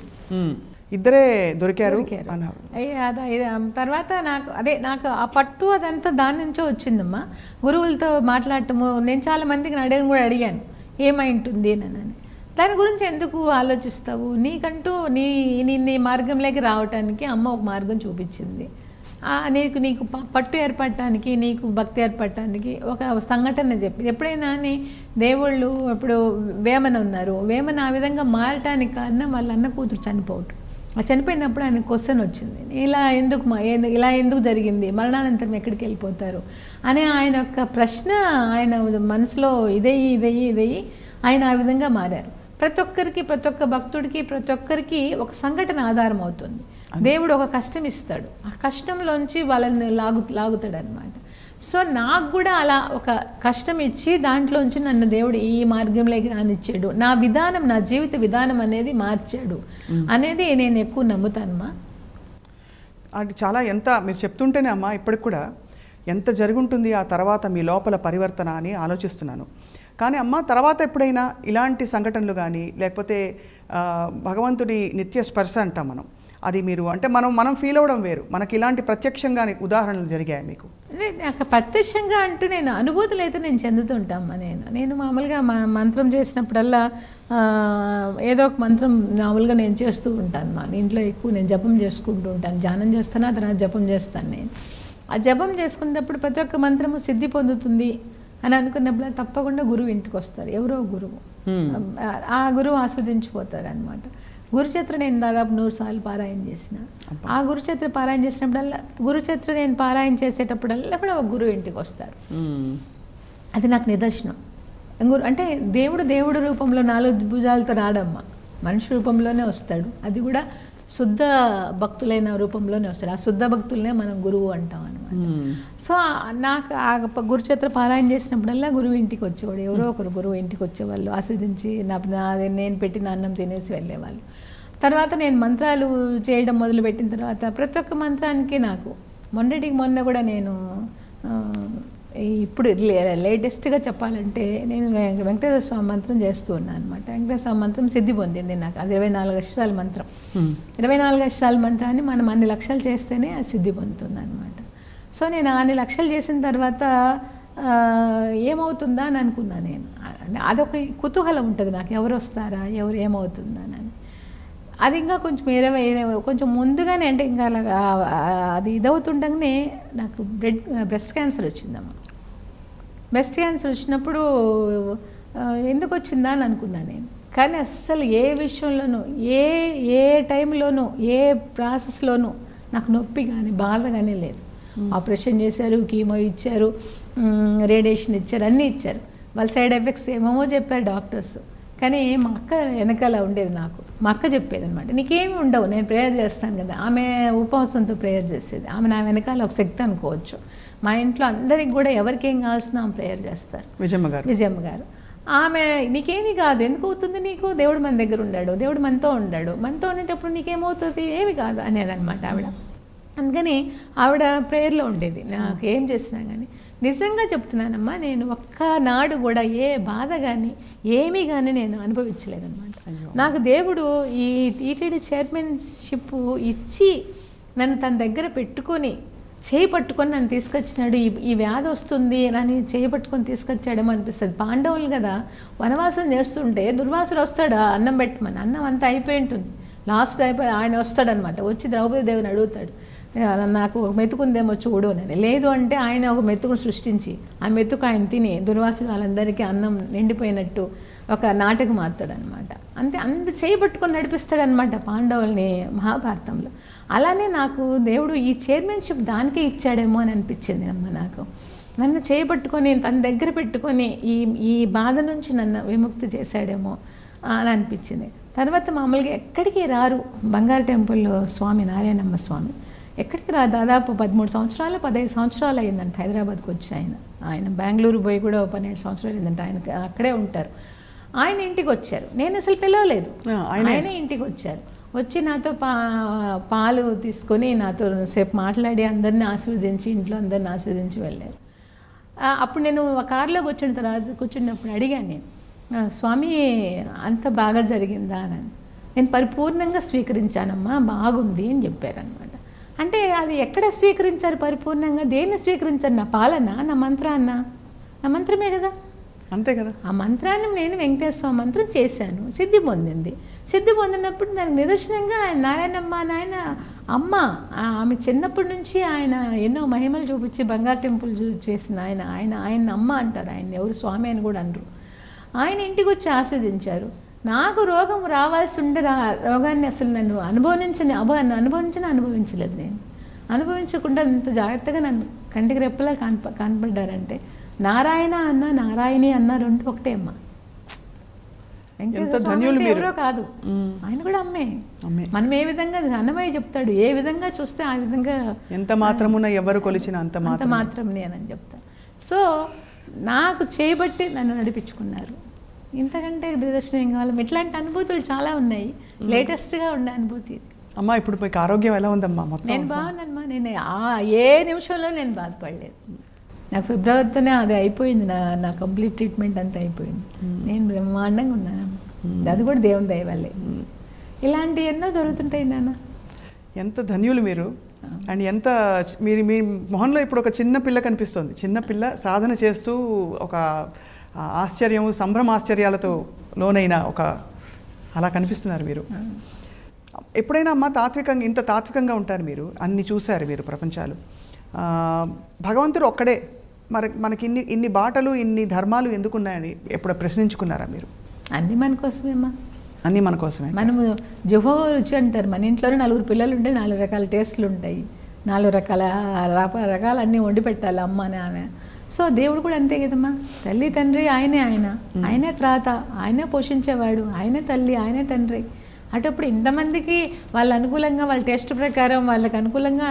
2 దొరికారు. తర్వాత నాకు ఆ పట్టు అదంతా దాని నుంచో వచ్చిందమ్మా. గురువులతో మాట్లాడటము, నేను చాలా మందికి అడిగాను ఏమై ఉంటుంది అని. దాని గురించి ఎందుకు ఆలోచిస్తావు, నీకంటూ నీ మార్గంలోకి రావటానికి అమ్మ ఒక మార్గం చూపించింది. నీకు పట్టు ఏర్పడటానికి, నీకు భక్తి ఏర్పడటానికి ఒక సంఘటన చెప్పి. ఎప్పుడైనా దేవుళ్ళు ఇప్పుడు వేమన ఉన్నారు, వేమన ఆ విధంగా మారటానికి కారణం వాళ్ళ అన్న కూతురు చనిపోవటం. ఆ చనిపోయినప్పుడు ఆయన క్వశ్చన్ వచ్చింది, ఇలా ఎందుకు జరిగింది, మరణానంతరం ఎక్కడికి వెళ్ళిపోతారు అనే ఆయన యొక్క ప్రశ్న ఆయన మనసులో ఇదయ్యి ఆయన ఆ విధంగా మారారు. ప్రతి ఒక్క భక్తుడికి ప్రతి ఒక్కరికి ఒక సంఘటన ఆధారం అవుతుంది. దేవుడు ఒక కష్టం ఇస్తాడు, ఆ కష్టంలోంచి వాళ్ళని లాగుతాడు అనమాట. సో నాకు కూడా అలా ఒక కష్టం ఇచ్చి దాంట్లోంచి నన్ను దేవుడు ఈ మార్గంలోకి రానిచ్చాడు, నా జీవిత విధానం అనేది మార్చాడు అనేది నేను ఎక్కువ నమ్ముతానమ్మా. అది చాలా మీరు చెప్తుంటేనే అమ్మా ఇప్పటికి కూడా ఎంత జరుగుంటుంది ఆ తర్వాత మీ లోపల పరివర్తన అని ఆలోచిస్తున్నాను. కానీ అమ్మ తర్వాత ఎప్పుడైనా ఇలాంటి సంఘటనలు కానీ లేకపోతే భగవంతుడి నిత్య స్పర్శ అంటాం మనం, అది మీరు అంటే మనం ఫీల్ అవ్వడం వేరు, మనకి ఇలాంటి ప్రత్యక్షంగా ఉదాహరణలు జరిగాయి మీకు? నాకు ప్రత్యక్షంగా అంటూ నేను అనుభూతులు అయితే నేను చెందుతుంటామ్మా. నేను మామూలుగా మంత్రం చేసినప్పుడల్లా ఏదో ఒక మంత్రం మామూలుగా నేను చేస్తూ ఉంటాను. మా ఇంట్లో ఎక్కువ నేను జపం చేసుకుంటూ ఉంటాను, ధ్యానం చేస్తాను, ఆ తర్వాత జపం చేస్తాను. నేను ఆ జపం చేసుకున్నప్పుడు ప్రతి ఒక్క మంత్రము సిద్ధి పొందుతుంది అని అనుకున్నప్పుడు తప్పకుండా గురువు ఇంటికి వస్తారు, ఎవరో గురువు. ఆ గురువు ఆస్వాదించిపోతారు అనమాట. గురుచరిత్ర నేను దాదాపు 100 సార్లు పారాయణ చేసిన. ఆ గురుచరిత్ర పారాయణ చేసినప్పుడల్లా, గురుచరిత్ర నేను పారాయణ చేసేటప్పుడల్లా కూడా ఒక గురువు ఇంటికి వస్తారు. అది నాకు నిదర్శనం. అంటే దేవుడు రూపంలో 4 భుజాలతో రాడమ్మా, మనిషి రూపంలోనే వస్తాడు. అది కూడా శుద్ధ భక్తులైన రూపంలోనే వస్తాడు. ఆ శుద్ధ భక్తులనే మనం గురువు అంటాం అనమాట. సో నాకు ఆ గురుచరిత్ర పారాయణ చేసినప్పుడల్లా గురువు ఇంటికి వచ్చేవాడు, ఎవరో ఒకరు గురువు ఇంటికి వచ్చేవాళ్ళు, ఆస్వాదించి నేను పెట్టిన అన్నం తినేసి వెళ్ళేవాళ్ళు. తర్వాత నేను మంత్రాలు చేయడం మొదలుపెట్టిన తర్వాత ప్రతి ఒక్క మంత్రానికి నాకు మొన్న కూడా నేను ఇప్పుడు లేటెస్ట్గా చెప్పాలంటే నేను వెంకటేశ్వర స్వామి మంత్రం చేస్తూ ఉన్నాను అనమాట. వెంకటేశ్వర స్వామి మంత్రం సిద్ధి పొందింది నాకు. అది 24 అక్షరాల మంత్రం. 24 అక్షరాల మంత్రాన్ని మనం అన్ని లక్షలు చేస్తేనే అది సిద్ధి పొందుతుంది అనమాట. సో నేను అన్ని లక్షలు చేసిన తర్వాత ఏమవుతుందా అని అనుకున్నా నేను. అదొక కుతూహలం ఉంటుంది నాకు, ఎవరు వస్తారా, ఎవరు ఏమవుతుందా అని. అది ఇంకా కొంచెం కొంచెం ముందుగానే, అంటే ఇంకా అలాగా అది ఇదవుతుండగానే నాకు బ్రెస్ట్ క్యాన్సర్ వచ్చిందమ్మా. బ్రెస్ట్ క్యాన్సర్ వచ్చినప్పుడు ఎందుకు వచ్చిందా అని అనుకున్నాను నేను. కానీ అస్సలు ఏ విషయంలోనూ, ఏ టైంలోనూ, ఏ ప్రాసెస్లోనూ నాకు నొప్పి కానీ బాధ కానీ లేదు. ఆపరేషన్ చేశారు, కీమో ఇచ్చారు, రేడియేషన్ ఇచ్చారు, అన్నీ ఇచ్చారు. వాళ్ళ సైడ్ ఎఫెక్ట్స్ ఏమేమో చెప్పారు డాక్టర్స్. కానీ మా అక్క వెనకాల ఉండేది నాకు. మా అక్క చెప్పేది అనమాట, నీకేమి ఉండవు, నేను ప్రేయర్ చేస్తాను కదా. ఆమె ఉపవాసంతో ప్రేయర్ చేసేది. ఆమె నా వెనకాల ఒక శక్తి అనుకోవచ్చు. మా ఇంట్లో అందరికి కూడా ఎవరికేం కావాల్సిన ఆమె ప్రేయర్ చేస్తారు. విజయమ్మ గారు ఆమె నీకేమీ కాదు, ఎందుకు అవుతుంది నీకు, దేవుడు మన దగ్గర ఉన్నాడు, దేవుడు మనతో ఉన్నాడు, మనతో ఉండేటప్పుడు నీకేమవుతుంది, ఏమి కాదు అనేదన్నమాట ఆవిడ. అందుకని ఆవిడ ప్రేయర్లో ఉండేది. నాకు ఏం చేసినా కానీ నిజంగా చెప్తున్నానమ్మా, నేను ఒక్కనాడు కూడా ఏ బాధ కానీ ఏమీ కానీ నేను అనుభవించలేదన్నమాట. నాకు దేవుడు ఈ టీటీడీ చైర్మన్షిప్ ఇచ్చి నన్ను తన దగ్గర పెట్టుకొని చేయి పట్టుకొని నన్ను తీసుకొచ్చినాడు. ఈ వ్యాధి వస్తుంది నన్ను చేయి పట్టుకొని తీసుకొచ్చాడేమో అనిపిస్తుంది. పాండవులు కదా వనవాసం చేస్తుంటే దుర్వాసుడు వస్తాడు అన్నం పెట్టమని. అన్నం అంతా అయిపోయి ఉంటుంది, లాస్ట్ అయిపోయి ఆయన వస్తాడనమాట. వచ్చి ద్రౌపది దేవిని అడుగుతాడు, నాకు ఒక మెతుకుందేమో చూడు అని. లేదు అంటే ఆయన ఒక మెతుకును సృష్టించి ఆ మెతుకు ఆయన తిని దుర్వాసుడు వాళ్ళందరికీ అన్నం నిండిపోయినట్టు ఒక నాటకం ఆడతాడనమాట. అంత చేయబట్టుకొని నడిపిస్తాడనమాట పాండవుల్ని మహాభారతంలో. అలానే నాకు దేవుడు ఈ చైర్మన్షిప్ దానికే ఇచ్చాడేమో అని అనిపించింది అమ్మ నాకు. నన్ను చేయబట్టుకొని తన దగ్గర పెట్టుకొని ఈ బాధ నుంచి నన్ను విముక్తి చేశాడేమో అని అనిపించింది. తర్వాత మామూలుగా ఎక్కడికి రారు బంగారు టెంపుల్ స్వామి నారాయణమ్మ స్వామి ఎక్కడికి రా. దాదాపు 13 సంవత్సరాలు 15 సంవత్సరాలు అయ్యిందంట హైదరాబాద్కి వచ్చి. ఆయన బెంగళూరు పోయి కూడా 12 సంవత్సరాలు అయిందంట. ఆయన అక్కడే ఉంటారు. ఆయన ఇంటికి వచ్చారు, నేను అసలు పిలవలేదు, ఆయనే ఇంటికి వచ్చారు. వచ్చి నాతో పాలు తీసుకొని నాతో సేపు మాట్లాడి అందరినీ ఆశీర్వదించి ఇంట్లో అందరిని ఆశీర్వదించి వెళ్ళారు. అప్పుడు నేను కారులోకి వచ్చిన తర్వాత కూర్చున్నప్పుడు అడిగాను నేను, స్వామి అంత బాగా జరిగిందా అని. నేను పరిపూర్ణంగా స్వీకరించానమ్మా, బాగుంది అని చెప్పారనమాట. అంటే అది ఎక్కడ స్వీకరించారు పరిపూర్ణంగా, దేన్ని స్వీకరించారు? నా పాలన, నా మంత్రాన్న? నా మంత్రమే కదా, అంతే కదా. ఆ మంత్రాన్ని నేను వెంకటేశ్వర మంత్రం చేశాను, సిద్ధి పొందింది. సిద్ధి పొందినప్పుడు నాకు నిదర్శనంగా నారాయణమ్మ నాయన అమ్మ ఆమె చిన్నప్పటి నుంచి ఆయన ఎన్నో మహిమలు చూపించి బంగారు టెంపుల్ చేసిన ఆయన అమ్మ అంటారు. ఆయన ఎవరు స్వామి అని కూడా అనరు. ఆయన ఇంటికి వచ్చి ఆస్వాదించారు. నాకు రోగం రావాల్సి ఉండే రోగాన్ని అసలు నన్ను అనుభవించలేదు. నేను అనుభవించకుండా అంత జాగ్రత్తగా నన్ను కంటికి రెప్పలా కనపడ్డారంటే నారాయణ అన్న నారాయణి అన్న రెండు ఒకటే అమ్మ. వెంకటేశ్వర ఎవరో కాదు, ఆయన కూడా అమ్మే. మనం ఏ విధంగా అన్నమయ్య చెప్తాడు, ఏ విధంగా చూస్తే ఆ విధంగా ఎంత మాత్రమున ఎవరు కొలిచిన అంత మాత్రం నేనని చెప్తాను. సో నాకు చేయబట్టి నన్ను నడిపించుకున్నారు. ఇంతకంటే నిదర్శనం ఏం కావాలి? ఇట్లాంటి అనుభూతులు చాలా ఉన్నాయి. లేటెస్ట్గా ఉండే అనుభూతి ఇది. అమ్మ ఇప్పుడు మీకు ఆరోగ్యం ఎలా ఉందమ్మా? నేను బాగున్నానమ్మా. నేను ఏ నిమిషంలో నేను బాధపడలేదు. నాకు ఫిబ్రవరితోనే అది అయిపోయింది, నా కంప్లీట్ ట్రీట్మెంట్ అంతా అయిపోయింది. నేను బ్రహ్మాండంగా ఉన్నానమ్మా. అది కూడా దేవుని దయ వల్లే. ఇలాంటి ఎన్నో దొరుకుతుంటాయి నాన్న. ఎంత ధన్యులు మీరు. అండ్ ఎంత మీ మొహంలో ఇప్పుడు ఒక చిన్న పిల్ల కనిపిస్తుంది. చిన్న పిల్ల సాధన చేస్తూ ఒక ఆశ్చర్యము సంభ్రమాశ్చర్యాలతో లోనైన ఒక అలా కనిపిస్తున్నారు మీరు. ఎప్పుడైనా అమ్మ ఇంత తాత్వికంగా ఉంటారు మీరు, అన్ని చూశారు మీరు ప్రపంచాలు. భగవంతుడు ఒక్కడే, మనకి ఇన్ని బాటలు ఇన్ని ధర్మాలు ఎందుకున్నాయని ఎప్పుడు ప్రశ్నించుకున్నారా మీరు? అన్నీ మన కోసమేమ్మా. అన్నీ మన కోసమే. మనము జిహ్వ రుచి అంటారు. మన ఇంట్లోనే 4 పిల్లలు ఉంటే 4 రకాల టేస్ట్లు ఉంటాయి, 4 రకాల అన్నీ వండి పెట్టాలి అమ్మ అని ఆమె. సో దేవుడు కూడా అంతే కదమ్మా. తల్లి తండ్రి ఆయనే త్రాత, ఆయనే పోషించేవాడు, ఆయనే తల్లి, ఆయనే తండ్రి. అటప్పుడు ఇంతమందికి వాళ్ళ అనుకూలంగా వాళ్ళ టెస్ట్ ప్రకారం వాళ్ళకి అనుకూలంగా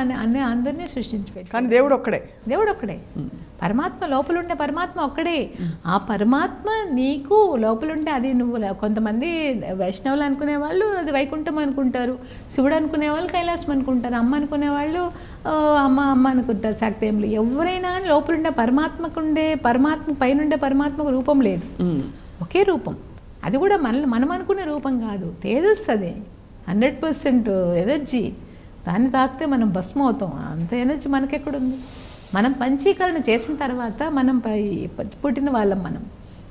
అందరినీ సృష్టించి పెట్టారు. కానీ దేవుడు ఒక్కడే. పరమాత్మ లోపలుండే పరమాత్మ ఒక్కడే. ఆ పరమాత్మ నీకు లోపలుంటే అది నువ్వు. కొంతమంది వైష్ణవులు అనుకునే వాళ్ళు అది వైకుంఠం అనుకుంటారు, శివుడు అనుకునే వాళ్ళు కైలాసం అనుకుంటారు, అమ్మ అనుకునే వాళ్ళు అమ్మ అనుకుంటారు, శాక్తేయులు. ఎవరైనా లోపలుండే పరమాత్మ పైనుండే పరమాత్మకు రూపం లేదు, ఒకే రూపం. అది కూడా మనం అనుకునే రూపం కాదు, తేజస్సు. అది 100% ఎనర్జీ. దాన్ని తాకితే మనం భస్మం అవుతాం. అంత ఎనర్జీ మనకెక్కడుంది? మనం పంచీకరణ చేసిన తర్వాత మనం పుట్టిన వాళ్ళం. మనం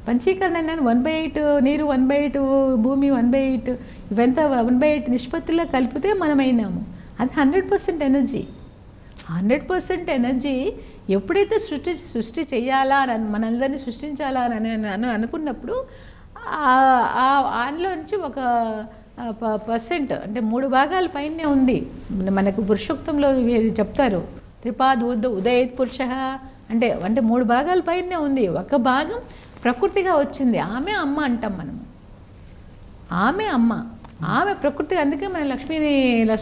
పంచీకరణ నేను 1/8 నీరు, 1/8 భూమి, 1/8 ఇవంతా 1/8 నిష్పత్తిలో కలిపితే మనం అయినాము. అది 100% ఎనర్జీ. 100% ఎనర్జీ ఎప్పుడైతే సృష్టి చేయాలా అని మనందరినీ సృష్టించాలా అని అనుకున్నప్పుడు అందులో నుంచి ఒక % అంటే 3 భాగాల పైనే ఉంది. మనకు పురుషోక్తంలో చెప్తారు, త్రిపాద్ ఉదయత్ పురుష అంటే 3 భాగాల పైనే ఉంది. ఒక భాగం ప్రకృతిగా వచ్చింది, ఆమె అమ్మ అంటాం మనము. ఆమె అమ్మ, ఆమె ప్రకృతి. అందుకే మన లక్ష్మీ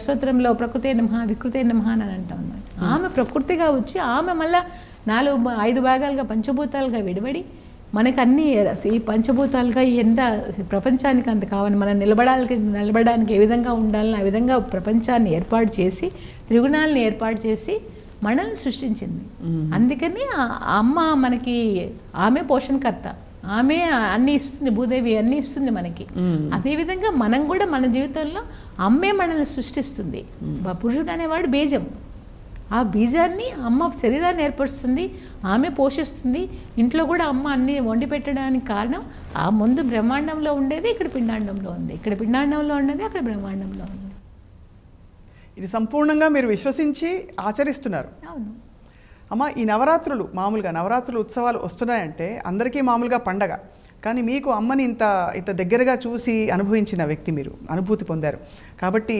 స్తోత్రంలో ప్రకృతే నమః వికృతే నమః అని అంటాం అన్నమాట. ఆమె ప్రకృతిగా వచ్చి ఆమె మళ్ళీ 5 భాగాలుగా పంచభూతాలుగా విడిపడి మనకు అన్నీ ఈ పంచభూతాలుగా ఎంత ప్రపంచానికి అంత కావాలి, మనం నిలబడడానికి ఏ విధంగా ఉండాలని ఆ విధంగా ప్రపంచాన్ని ఏర్పాటు చేసి, త్రిగుణాలను ఏర్పాటు చేసి మనల్ని సృష్టించింది. అందుకని అమ్మ మనకి ఆమె పోషణకర్త, ఆమె అన్నీ ఇస్తుంది, భూదేవి అన్నీ ఇస్తుంది మనకి. అదేవిధంగా మనం కూడా మన జీవితంలో అమ్మే మనల్ని సృష్టిస్తుంది. పురుషుడు అనేవాడు బీజం. ఆ బీజాన్ని అమ్మ శరీరాన్ని ఏర్పరుస్తుంది, ఆమె పోషిస్తుంది. ఇంట్లో కూడా అమ్మ అన్నీ వండి పెట్టడానికి కారణం ఆ ముందు బ్రహ్మాండంలో ఉండేది ఇక్కడ పిండాండంలో ఉంది, ఇక్కడ పిండాండంలో ఉండేది అక్కడ బ్రహ్మాండంలో ఉంది. ఇది సంపూర్ణంగా మీరు విశ్వసించి ఆచరిస్తున్నారు. అవును అమ్మ, ఈ నవరాత్రులు మామూలుగా నవరాత్రులు ఉత్సవాలు వస్తున్నాయంటే అందరికీ మామూలుగా పండగ, కానీ మీకు అమ్మని ఇంత దగ్గరగా చూసి అనుభవించిన వ్యక్తి, మీరు అనుభూతి పొందారు కాబట్టి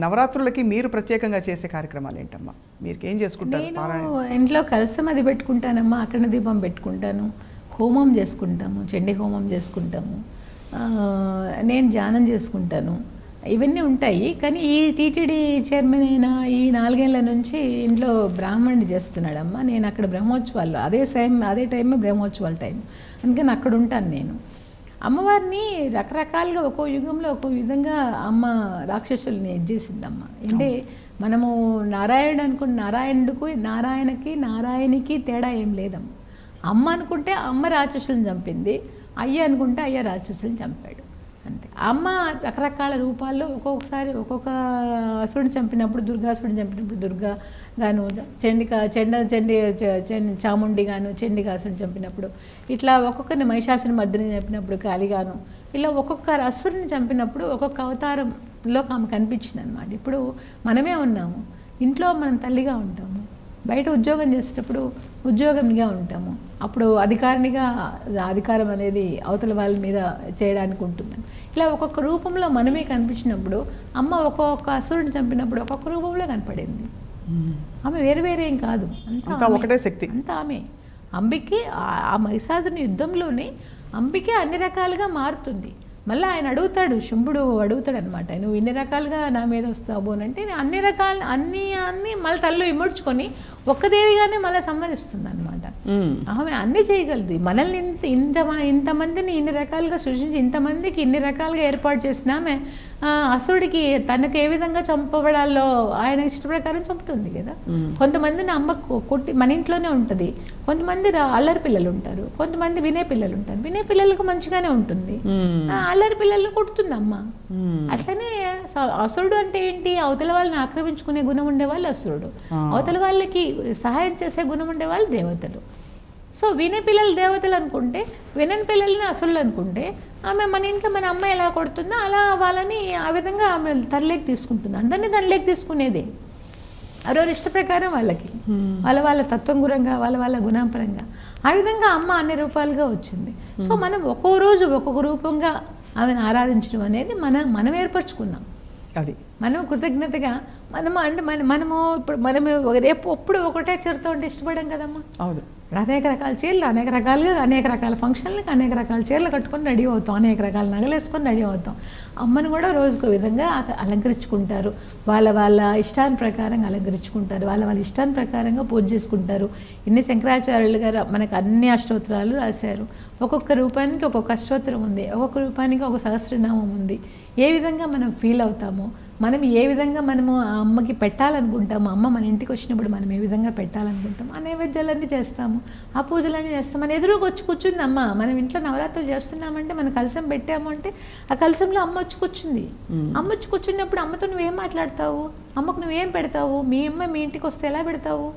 నవరాత్రులకి మీరు ప్రత్యేకంగా చేసే కార్యక్రమాలు ఏంటమ్మా? మీరు ఏం చేసుకుంటారు? నేను ఇంట్లో కలసం అది పెట్టుకుంటానమ్మా, అఖండ దీపం పెట్టుకుంటాను, హోమం చేసుకుంటాము, చండీ హోమం చేసుకుంటాము, నేను ధ్యానం చేసుకుంటాను, ఇవన్నీ ఉంటాయి. కానీ ఈ టీటీడీ చైర్మన్ అయినా ఈ 4 ఏళ్ల నుంచి ఇంట్లో బ్రాహ్మణుడు చేస్తున్నాడమ్మా. నేను అక్కడ బ్రహ్మోత్సవాల్లో అదే టైం బ్రహ్మోత్సవాల టైం, అందుకని అక్కడ ఉంటాను నేను. అమ్మవారిని రకరకాలుగా ఒక్కో యుగంలో ఒక్కో విధంగా అమ్మ రాక్షసుల్ని ఎజ్జేసిందమ్మ. అంటే మనము నారాయణుడు అనుకున్న నారాయణకి తేడా ఏం లేదమ్మ. అమ్మ అనుకుంటే అమ్మ రాక్షసులను చంపింది, అయ్య అనుకుంటే అయ్య రాక్షసులను చంపాడు, అంతే. అమ్మ రకరకాల రూపాల్లో ఒక్కొక్కసారి ఒక్కొక్క అసురుని చంపినప్పుడు, దుర్గాసురుని చంపినప్పుడు దుర్గా గాను, చాముండి గాను, చండికాసురుని చంపినప్పుడు ఇట్లా, ఒక్కొక్కరిని మహిషాసుని మర్దిని చంపినప్పుడు కాళిగాను, ఇలా ఒక్కొక్క అసురుని చంపినప్పుడు ఒక్కొక్క అవతారంలో ఆమె కనిపించింది అనమాట. ఇప్పుడు మనమే ఉన్నాము, ఇంట్లో మనం తల్లిగా ఉంటాము, బయట ఉద్యోగం చేసేటప్పుడు ఉద్యోగంగా ఉంటాము, అప్పుడు అధికారం అనేది అవతల వాళ్ళ మీద చేయడానికి ఉంటుంది. ఇలా ఒక్కొక్క రూపంలో మనమే కనిపించినప్పుడు అమ్మ ఒక్కొక్క అసురుని చంపినప్పుడు ఒక్కొక్క రూపంలో కనపడింది. ఆమె వేరే ఏం కాదు, అంతా ఒకటే శక్తి, అంతా ఆమె. అంబికే ఆ మహిషాసుని యుద్ధంలోనే అంబికే అన్ని రకాలుగా మారుతుంది. మళ్ళీ ఆయన అడుగుతాడు, శంభుడు అడుగుతాడు అనమాట, నువ్వు ఇన్ని రకాలుగా నా మీద వస్తావు అని అంటే అన్ని రకాలు అన్నీ మళ్ళీ తల్లిలో ఇముడ్చుకొని ఒక్కదేవిగానే మళ్ళీ సంహరిస్తుంది అనమాట. ఆమె అన్నీ చేయగలదు. మనల్ని ఇంతమందిని ఇన్ని రకాలుగా సృష్టించి ఇంతమందికి ఇన్ని రకాలుగా ఏర్పాటు చేసిన ఆమె అసురుడికి తనకు ఏ విధంగా చంపబడాలో ఆయన ఇష్ట ప్రకారం చంపుతుంది కదా. కొంతమందిని అమ్మ కొట్టి మన ఇంట్లోనే ఉంటుంది, కొంతమంది అల్లరి పిల్లలు ఉంటారు, కొంతమంది వినే పిల్లలు ఉంటారు. వినే పిల్లలకు మంచిగానే ఉంటుంది, అల్లరి పిల్లల్ని కొడుతుంది అమ్మ. అట్లనే అసురుడు అంటే ఏంటి? అవతల వాళ్ళని ఆక్రమించుకునే గుణం ఉండేవాళ్ళు అసురుడు, అవతల వాళ్ళకి సహాయం చేసే గుణం ఉండేవాళ్ళు దేవతలు. సో వినే పిల్లలు దేవతలు అనుకుంటే, వినని పిల్లల్ని అసురులు అనుకుంటే, ఆమె మన ఇంట్లో మన అమ్మ ఎలా కొడుతుందో అలా వాళ్ళని ఆ విధంగా ఆమె తనలోకి తీసుకుంటుంది. అందరినీ తనలోకి తీసుకునేదే ఎవరెవరి ఇష్ట ప్రకారం వాళ్ళకి, వాళ్ళ తత్వం గురంగా, వాళ్ళ గుణపరంగా ఆ విధంగా అమ్మ అన్ని రూపాలుగా వచ్చింది. సో మనం ఒక్కో రోజు ఒక్కొక్క రూపంగా ఆమెను ఆరాధించడం అనేది మనం ఏర్పరచుకున్నాం. అది మనం కృతజ్ఞతగా మనము ఎప్పుడు ఒకటే చీరతో ఉంటే ఇష్టపడం కదమ్మా. అవును, అనేక రకాల చీరలు, అనేక రకాలుగా, అనేక రకాల ఫంక్షన్లకు అనేక రకాల చీరలు కట్టుకొని రెడీ అవుతాం, అనేక రకాల నగలు వేసుకొని రెడీ అవుతాం. అమ్మను కూడా రోజుకో విధంగా అలంకరించుకుంటారు, వాళ్ళ ఇష్టాన్ని ప్రకారంగా అలంకరించుకుంటారు, వాళ్ళ ఇష్టాన్ని ప్రకారంగా పూజ చేసుకుంటారు. ఇన్ని శంకరాచార్యులు గారు మనకు అన్ని అష్టోత్తరాలు రాశారు. ఒక్కొక్క రూపానికి ఒక్కొక్క అష్టోత్తరం ఉంది, ఒక్కొక్క రూపానికి ఒక సహస్రనామం ఉంది. ఏ విధంగా మనం ఫీల్ అవుతామో, మనం ఏ విధంగా మనము ఆ అమ్మకి పెట్టాలనుకుంటాము, అమ్మ మన ఇంటికి వచ్చినప్పుడు మనం ఏ విధంగా పెట్టాలనుకుంటాము, ఆ నైవేద్యాలన్నీ చేస్తాము, ఆ పూజలన్నీ చేస్తాము. మన ఎదురుగా వచ్చి కూర్చుంది అమ్మ. మనం ఇంట్లో నవరాత్రులు చేస్తున్నామంటే, మనం కలశం పెట్టాము అంటే ఆ కలశంలో అమ్మ వచ్చి కూర్చుంది. అమ్మ వచ్చి కూర్చున్నప్పుడు అమ్మతో నువ్వేం మాట్లాడతావు, అమ్మకు నువ్వేం పెడతావు, మీ అమ్మ మీ ఇంటికి వస్తే ఎలా పెడతావు?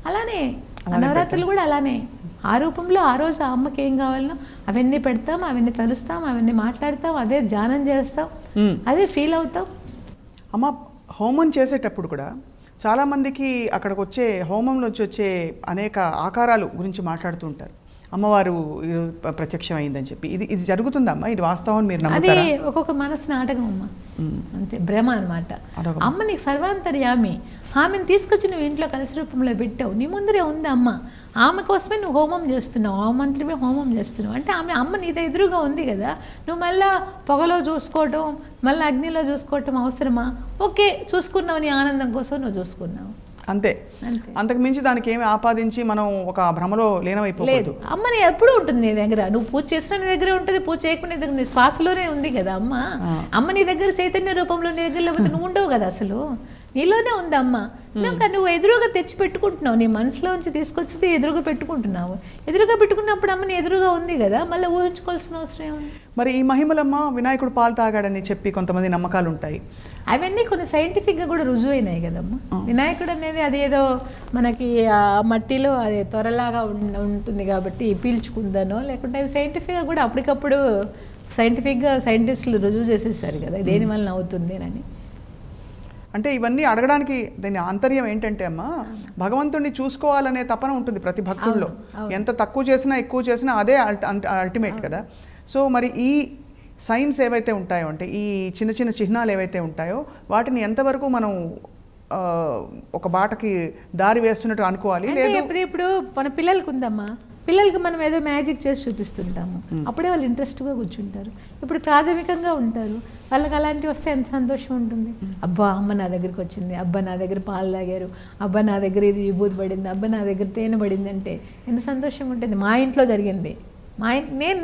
అలానే నవరాత్రులు కూడా అలానే ఆ రూపంలో ఆ రోజు ఆ అమ్మకి ఏం కావాలనో అవన్నీ పెడతాం, అవన్నీ తలుస్తాం, అవన్నీ మాట్లాడతాం, అదే ధ్యానం చేస్తాం, అదే ఫీల్ అవుతాం. అమ్మ హోమం చేసేటప్పుడు కూడా చాలామందికి అక్కడికి వచ్చే హోమంలోంచి వచ్చే అనేక ఆకారాలు గురించి మాట్లాడుతూ ఉంటారు. అమ్మవారు ఈరోజు ప్రత్యక్షమైందని చెప్పి ఇది జరుగుతుందమ్మా? ఇది వాస్తవం మీరు నమ్ముతారా? అది ఒక్కొక్క మనసు నాటకం అమ్మ, అంతే, భ్రమ అనమాట. అమ్మ నీకు సర్వాంతర్యామి, ఆమెను తీసుకొచ్చి నువ్వు ఇంట్లో కలిసి రూపంలో పెట్టావు, నీ ముందరే ఉంది అమ్మ, ఆమె కోసమే నువ్వు హోమం చేస్తున్నావు, ఆ మంత్రమే హోమం చేస్తున్నావు అంటే అమ్మ నీ ఎదురుగా ఉంది కదా. నువ్వు మళ్ళీ పొగలో చూసుకోవటం, మళ్ళీ అగ్నిలో చూసుకోవటం అవసరమా? ఓకే, చూసుకున్నావు, నీ ఆనందం కోసం నువ్వు చూసుకున్నావు, అంతే. అంతకు మించి దానికి ఏమి ఆపాదించి మనం ఒక భ్రమలో లీనమైపోలేదు. అమ్మని ఎప్పుడూ ఉంటుంది నీ దగ్గర, నువ్వు పూజ చేసిన నీ దగ్గర ఉంటుంది, పూజ చేయకుండా నీ దగ్గర, నీ శ్వాసలోనే ఉంది కదా అమ్మ. అమ్మ నీ దగ్గర చైతన్య రూపంలో నీ దగ్గర లేకపోతే నువ్వు ఉండవు కదా, అసలు నీలోనే ఉంది అమ్మ. నువ్వు ఎదురుగా తెచ్చి పెట్టుకుంటున్నావు, నీ మనసులోంచి తీసుకొచ్చి ఎదురుగా పెట్టుకుంటున్నావు. ఎదురుగా పెట్టుకున్నప్పుడు అమ్మని ఎదురుగా ఉంది కదా, మళ్ళీ ఊహించుకోవాల్సిన అవసరం ఏముంది? మరి ఈ మహిమలమ్మ వినాయకుడు పాలు తాగాడని చెప్పి కొంతమంది నమ్మకాలు ఉంటాయి, అవన్నీ కొన్ని సైంటిఫిక్గా కూడా రుజువు అయినాయి కదమ్మా. వినాయకుడు అనేది అదేదో మనకి ఆ మట్టిలో అది త్వరలాగా ఉంటుంది కాబట్టి పీల్చుకుందానో, లేకుంటే అవి సైంటిఫిక్గా కూడా అప్పటికప్పుడు సైంటిఫిక్గా సైంటిస్టులు రుజువు చేసేసారు కదా దేనివల్ల అవుతుంది అని. అంటే ఇవన్నీ అడగడానికి దాని ఆంతర్యం ఏంటంటే అమ్మ, భగవంతుడిని చూసుకోవాలనే తపన ఉంటుంది ప్రతి భక్తుల్లో. ఎంత తక్కువ చేసినా ఎక్కువ చేసినా అదే అల్టిమేట్ కదా. సో మరి ఈ సైన్స్ ఏవైతే ఉంటాయో, అంటే ఈ చిన్న చిన్న చిహ్నాలు ఏవైతే ఉంటాయో వాటిని ఎంతవరకు మనం ఒక బాటకి దారి వేస్తున్నట్టు అనుకోవాలి? లేదు, ఇప్పుడు మన పిల్లలకు ఉందమ్మా, పిల్లలకి మనం ఏదో మ్యాజిక్ చేసి చూపిస్తుంటాము, అప్పుడే వాళ్ళు ఇంట్రెస్ట్గా కూర్చుంటారు. ఇప్పుడు ప్రాథమికంగా ఉంటారు, వాళ్ళకి అలాంటివి వస్తే ఎంత సంతోషం ఉంటుంది. అబ్బా అమ్మ నా దగ్గరికి వచ్చింది, అబ్బా నా దగ్గర పాలు తాగారు, అబ్బా నా దగ్గర ఇది విభూతి పడింది, అబ్బా నా దగ్గర తేనె పడింది అంటే ఎంత సంతోషంగా ఉంటుంది. మా ఇంట్లో జరిగింది,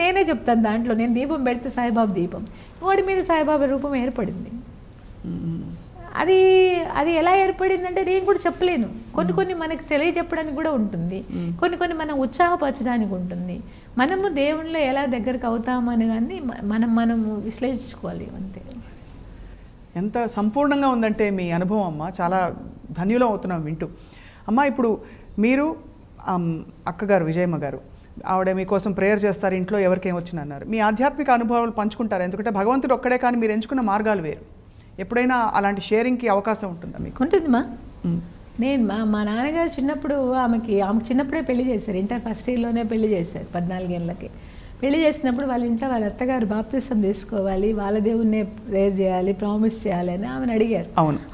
నేనే చెప్తాను, దాంట్లో నేను దీపం పెడితే సాయిబాబా దీపం, వాడి మీద సాయిబాబా రూపం ఏర్పడింది. అది ఎలా ఏర్పడిందంటే నేను కూడా చెప్పలేను. కొన్ని మనకి తెలియజెప్పడానికి కూడా ఉంటుంది, కొన్ని మనం ఉత్సాహపరచడానికి ఉంటుంది. మనము దేవునిలో ఎలా దగ్గరకు అవుతాము అనే దాన్ని మనము విశ్లేషించుకోవాలి, అంతే. ఎంత సంపూర్ణంగా ఉందంటే మీ అనుభవం అమ్మ, చాలా ధన్యులం అవుతున్నాం వింటూ. అమ్మ ఇప్పుడు మీరు అక్కగారు విజయమ్మ గారు, ఆవిడ మీకోసం ప్రేయర్ చేస్తారు, ఇంట్లో ఎవరికేం వచ్చిన అన్నారు. మీ ఆధ్యాత్మిక అనుభవాలు పంచుకుంటారు, ఎందుకంటే భగవంతుడు ఒక్కడే, కానీ మీరు ఎంచుకున్న మార్గాలు వేరు. ఎప్పుడైనా అలాంటి షేరింగ్కి అవకాశం ఉంటుందా మీకు? ఉంటుందిమా. నేను మా నాన్నగారు చిన్నప్పుడు ఆమెకి చిన్నప్పుడే పెళ్లి చేశారు, ఇంటర్ ఫస్ట్ ఇయర్లోనే పెళ్లి చేశారు, 14 ఏళ్ళకి పెళ్లి చేసినప్పుడు వాళ్ళ ఇంట్లో వాళ్ళ అత్తగారు బాప్తిసం తీసుకోవాలి, వాళ్ళ దేవుణ్ణి ప్రేయర్ చేయాలి, ప్రామిస్ చేయాలి అని ఆమెను అడిగారు.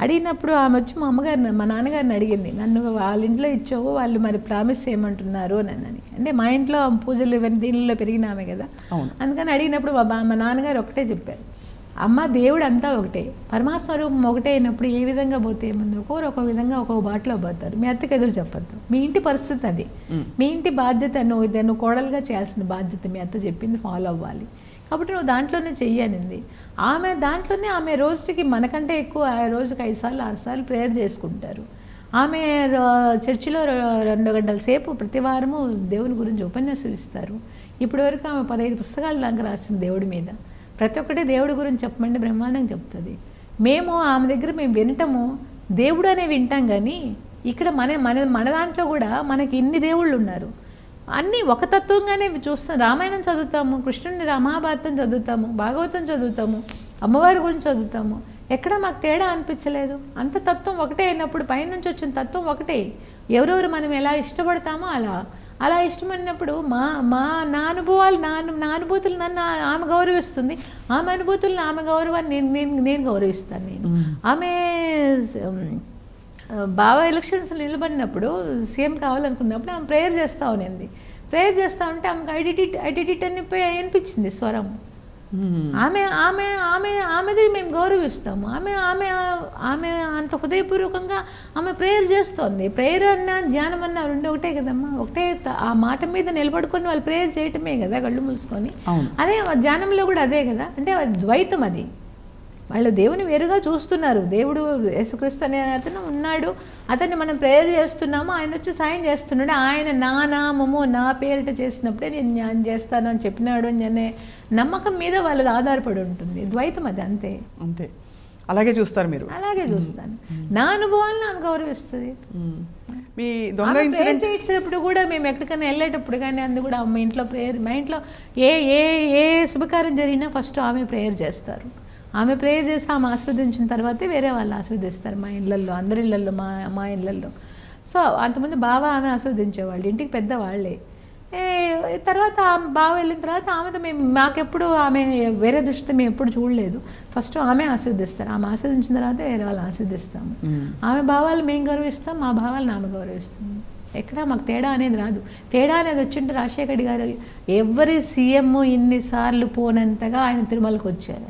అడిగినప్పుడు ఆమె వచ్చి మా నాన్నగారిని అడిగింది, నన్ను వాళ్ళ ఇంట్లో ఇచ్చావు, వాళ్ళు మరి ప్రామిస్ చేయమంటున్నారు అని. అంటే మా ఇంట్లో పూజలు ఇవన్నీ దీనిలో పెరిగినామే కదా, అందుకని అడిగినప్పుడు మా నాన్నగారు ఒకటే చెప్పారు, అమ్మ దేవుడు అంతా ఒకటే, పరమాస్వరూపం ఒకటే అయినప్పుడు ఏ విధంగా పోతే ఏముంది, ఒక్కొక్కరు ఒక విధంగా ఒక్కొక్క బాటలో పోతారు. మీ అత్తకి ఎదురు చెప్పద్దు, మీ ఇంటి పరిస్థితి అది, మీ ఇంటి బాధ్యత, నువ్వు కోడలుగా చేయాల్సిన బాధ్యత మీ అత్త చెప్పింది ఫాలో అవ్వాలి, కాబట్టి నువ్వు దాంట్లోనే చెయ్యనింది. ఆమె దాంట్లోనే ఆమె రోజుకి మనకంటే ఎక్కువ రోజుకి 5 సార్లు 6 సార్లు ప్రేయర్ చేసుకుంటారు. ఆమె చర్చిలో 2 గంటల సేపు ప్రతి వారము దేవుని గురించి ఉపన్యాసం ఇస్తారు. ఇప్పటి వరకు ఆమె 15 పుస్తకాలు నాకు రాసింది దేవుడి మీద. ప్రతి ఒక్కటి దేవుడి గురించి చెప్పమంటే బ్రహ్మాండంగా చెప్తుంది. మేము ఆమె దగ్గర మేము వినటము దేవుడు అనే వింటాం, కానీ ఇక్కడ మన దాంట్లో కూడా మనకి ఇన్ని దేవుళ్ళు ఉన్నారు, అన్నీ ఒక తత్వంగానే చూస్తాం. రామాయణం చదువుతాము, కృష్ణుని మహాభారతం చదువుతాము, భాగవతం చదువుతాము, అమ్మవారి గురించి చదువుతాము, ఎక్కడ మాకు తేడా అనిపించలేదు. అంత తత్వం ఒకటే అయినప్పుడు పైనుంచి వచ్చిన తత్వం ఒకటే. ఎవరెవరు మనం ఎలా ఇష్టపడతామో అలా ఇష్టపడినప్పుడు నా అనుభవాలు నా అనుభూతులు నన్ను ఆమె గౌరవిస్తుంది, ఆమె అనుభూతులను ఆమె గౌరవాన్ని నేను గౌరవిస్తాను. ఆమె బాగా ఎలక్షన్స్ నిలబడినప్పుడు సీఎం కావాలనుకున్నప్పుడు ఆమె ప్రేయర్ చేస్తూ ఉన్నింది. ప్రేయర్ చేస్తూ ఉంటే ఆమెకు ఐడిటిట్ అని అనిపించింది స్వరం. ఆమెది మేము గౌరవిస్తాము. ఆమె అంత హృదయపూర్వకంగా ఆమె ప్రేయర్ చేస్తోంది. ప్రేయర్ అన్నా ధ్యానం అన్నా రెండు ఒకటే కదమ్మా, ఒకటే. ఆ మాట మీద నిలబడుకొని వాళ్ళు ప్రేయర్ చేయటమే కదా, కళ్ళు మూసుకొని. అదే ధ్యానంలో కూడా అదే కదా, అంటే ద్వైతం. అది వాళ్ళు దేవుని వేరుగా చూస్తున్నారు. దేవుడు యేసుక్రీస్తు అనే అతను ఉన్నాడు, అతన్ని మనం ప్రేయర్ చేస్తున్నాము, ఆయన వచ్చి సాయం చేస్తున్నాడు. ఆయన నా నామము నా పేరిట చేసినప్పుడే నేను జ్ఞానం చేస్తాను అని చెప్పినాడు అనే నమ్మకం మీద వాళ్ళది ఆధారపడి ఉంటుంది. ద్వైతం అది, అంతే. అలాగే చూస్తారు మీరు. అలాగే చూస్తాను. నా అనుభవాలను ఆమె గౌరవిస్తుంది. మీ దొంగ ఇన్సిడెంట్ చేసేటప్పుడు కూడా మేము ఎక్కడికైనా వెళ్ళేటప్పుడు కానీ అందు కూడా మా ఇంట్లో ప్రేయర్, మా ఇంట్లో ఏ ఏ ఏ శుభకార్యం జరిగినా ఫస్ట్ ఆమె ప్రేయర్ చేస్తారు. ఆమె ప్రేయర్ చేసి ఆమె ఆస్వాదించిన తర్వాతే వేరే వాళ్ళు ఆస్వాదిస్తారు. మా ఇళ్ళల్లో, అందరి ఇళ్ళల్లో, మా ఇళ్ళల్లో. సో అంతకుముందు బావ ఆమె ఆస్వాదించేవాళ్ళు, ఇంటికి పెద్ద వాళ్ళే. తర్వాత ఆమె బావ వెళ్ళిన తర్వాత ఆమెతో మాకెప్పుడు ఆమె వేరే దృష్టితో మేము ఎప్పుడు చూడలేదు. ఫస్ట్ ఆమె ఆస్వాదిస్తారు, ఆమె ఆస్వాదించిన తర్వాత వేరే వాళ్ళు ఆస్వాదిస్తాము. ఆమె భావాలు మేము గౌరవిస్తాం, మా భావాలను ఆమె గౌరవిస్తాము. ఎక్కడ మాకు తేడా అనేది రాదు. తేడా అనేది వచ్చింటే రాజశేఖర్ రెడ్డి గారు ఎవరి సీఎం ఇన్నిసార్లు పోనంతగా ఆయన తిరుమలకు వచ్చారు.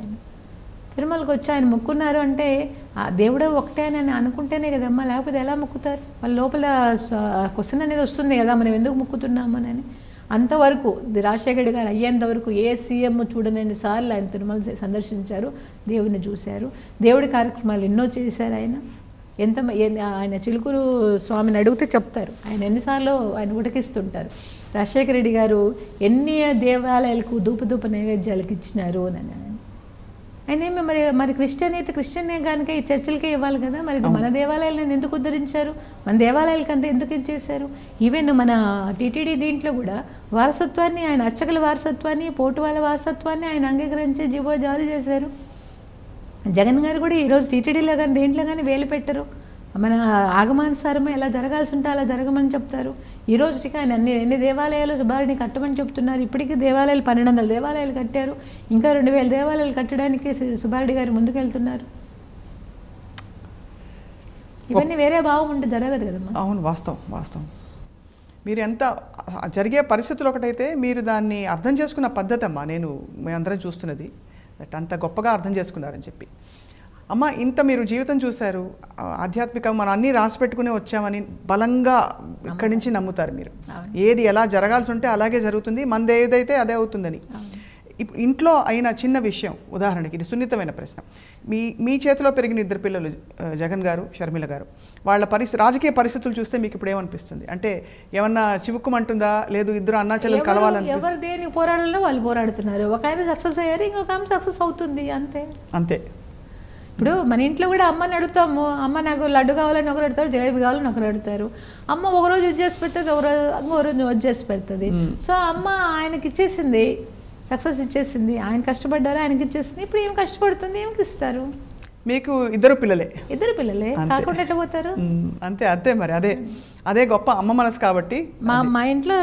తిరుమలకు వచ్చి ఆయన మొక్కున్నారు అంటే ఆ దేవుడే ఒకటే అని అనుకుంటేనే కదమ్మా, లేకపోతే ఎలా మొక్కుతారు? వాళ్ళ లోపల క్వశ్చన్ అనేది వస్తుంది కదా, మనం ఎందుకు మొక్కుతున్నామని. అంతవరకు రాజశేఖర్ రెడ్డి గారు అయ్యేంతవరకు ఏ సీఎం చూడనన్ని సార్లు ఆయన తిరుమల సందర్శించారు, దేవుడిని చూశారు, దేవుడి కార్యక్రమాలు ఎన్నో చేశారు. ఆయన చిలుకూరు స్వామిని అడిగితే చెప్తారు ఆయన ఎన్నిసార్లు ఆయన ఉటకిస్తుంటారు. రాజశేఖర రెడ్డి గారు ఎన్ని దేవాలయాలకు ధూప నైవేద్యాలకు ఇచ్చినారు అని. ఆయన ఏమి మరి క్రిస్టియన్ అయితే క్రిస్టియన్ కనుక ఈ చర్చిలకే ఇవ్వాలి కదా, మరి మన దేవాలయాలను ఎందుకు ఉద్ధరించారు, మన దేవాలయాలకంతా ఎందుకు ఇచ్చేశారు? ఈవెన్ మన టీటీడీ దీంట్లో కూడా వారసత్వాన్ని, ఆయన అర్చకుల వారసత్వాన్ని, పోటు వాళ్ళ వారసత్వాన్ని ఆయన అంగీకరించి జీవో జారీ చేశారు. జగన్ గారు కూడా ఈరోజు టీటీడీలో కానీ దేంట్లో కానీ వేలు పెట్టరు. మన ఆగమానుసారమే ఎలా జరగాల్సి ఉంటే అలా జరగమని చెప్తారు. ఈ రోజుకి ఆయన ఎన్ని దేవాలయాలు సుబ్బారెడ్డిని కట్టమని చెప్తున్నారు. ఇప్పటికీ దేవాలయాలు 1200 దేవాలయాలు కట్టారు. ఇంకా 2000 దేవాలయాలు కట్టడానికి సుబ్బారెడ్డి గారు ముందుకెళ్తున్నారు. ఇవన్నీ వేరే భావం ఉంటే జరగదు కదమ్మా. అవును, వాస్తవం. మీరు ఎంత జరిగే పరిస్థితులు ఒకటైతే మీరు దాన్ని అర్థం చేసుకున్న పద్ధతి అమ్మా, మేమందరం చూస్తున్నది అంత గొప్పగా అర్థం చేసుకున్నారని చెప్పి. అమ్మ, ఇంత మీరు జీవితం చూశారు, ఆధ్యాత్మికంగా మనం అన్నీ రాసి పెట్టుకునే వచ్చామని బలంగా ఇక్కడి నుంచి నమ్ముతారు మీరు. ఏది ఎలా జరగాల్సి ఉంటే అలాగే జరుగుతుంది, మనది ఏదైతే అదే అవుతుందని. ఇంట్లో అయిన చిన్న విషయం, ఉదాహరణకి ఇది సున్నితమైన ప్రశ్న, మీ చేతిలో పెరిగిన 2 పిల్లలు జగన్ గారు, షర్మిల గారు, వాళ్ళ రాజకీయ పరిస్థితులు చూస్తే మీకు ఇప్పుడు ఏమనిపిస్తుంది? అంటే ఏమన్నా చివుక్కుమంటుందా, లేదు ఇద్దరు అన్నా చెల్లెలు కలవాలని? ఎవరు దేనికి పోరాడాలో వాళ్ళు పోరాడుతున్నారు. ఒక ఆయన సక్సెస్ అయ్యారు, ఇంకొక ఆమె సక్సెస్ అవుతుంది, అంతే. ఇప్పుడు మన ఇంట్లో కూడా అమ్మని అడుగుతాము, అమ్మ నాకు లడ్డు కావాలని ఒకరు అడుగుతారు, జలేబీ కావాలని ఒకరు అడుగుతారు. అమ్మ ఒకరోజు ఇది చేసి పెడుతుంది, ఇంకో రోజు వచ్చి చేసి పెడుతుంది. సో అమ్మ ఆయనకి ఇచ్చేసింది, సక్సెస్ ఇచ్చేసింది, ఆయన కష్టపడ్డారు, ఆయనకి ఇచ్చేసింది. ఇప్పుడు ఏం కష్టపడుతుంది, ఏమికి ఇస్తారు? మీకు 2 పిల్లలే కాకుండా ఎట్లా పోతారు? అంతే మరి అదే గొప్ప అమ్మ మనసు. కాబట్టి మా ఇంట్లో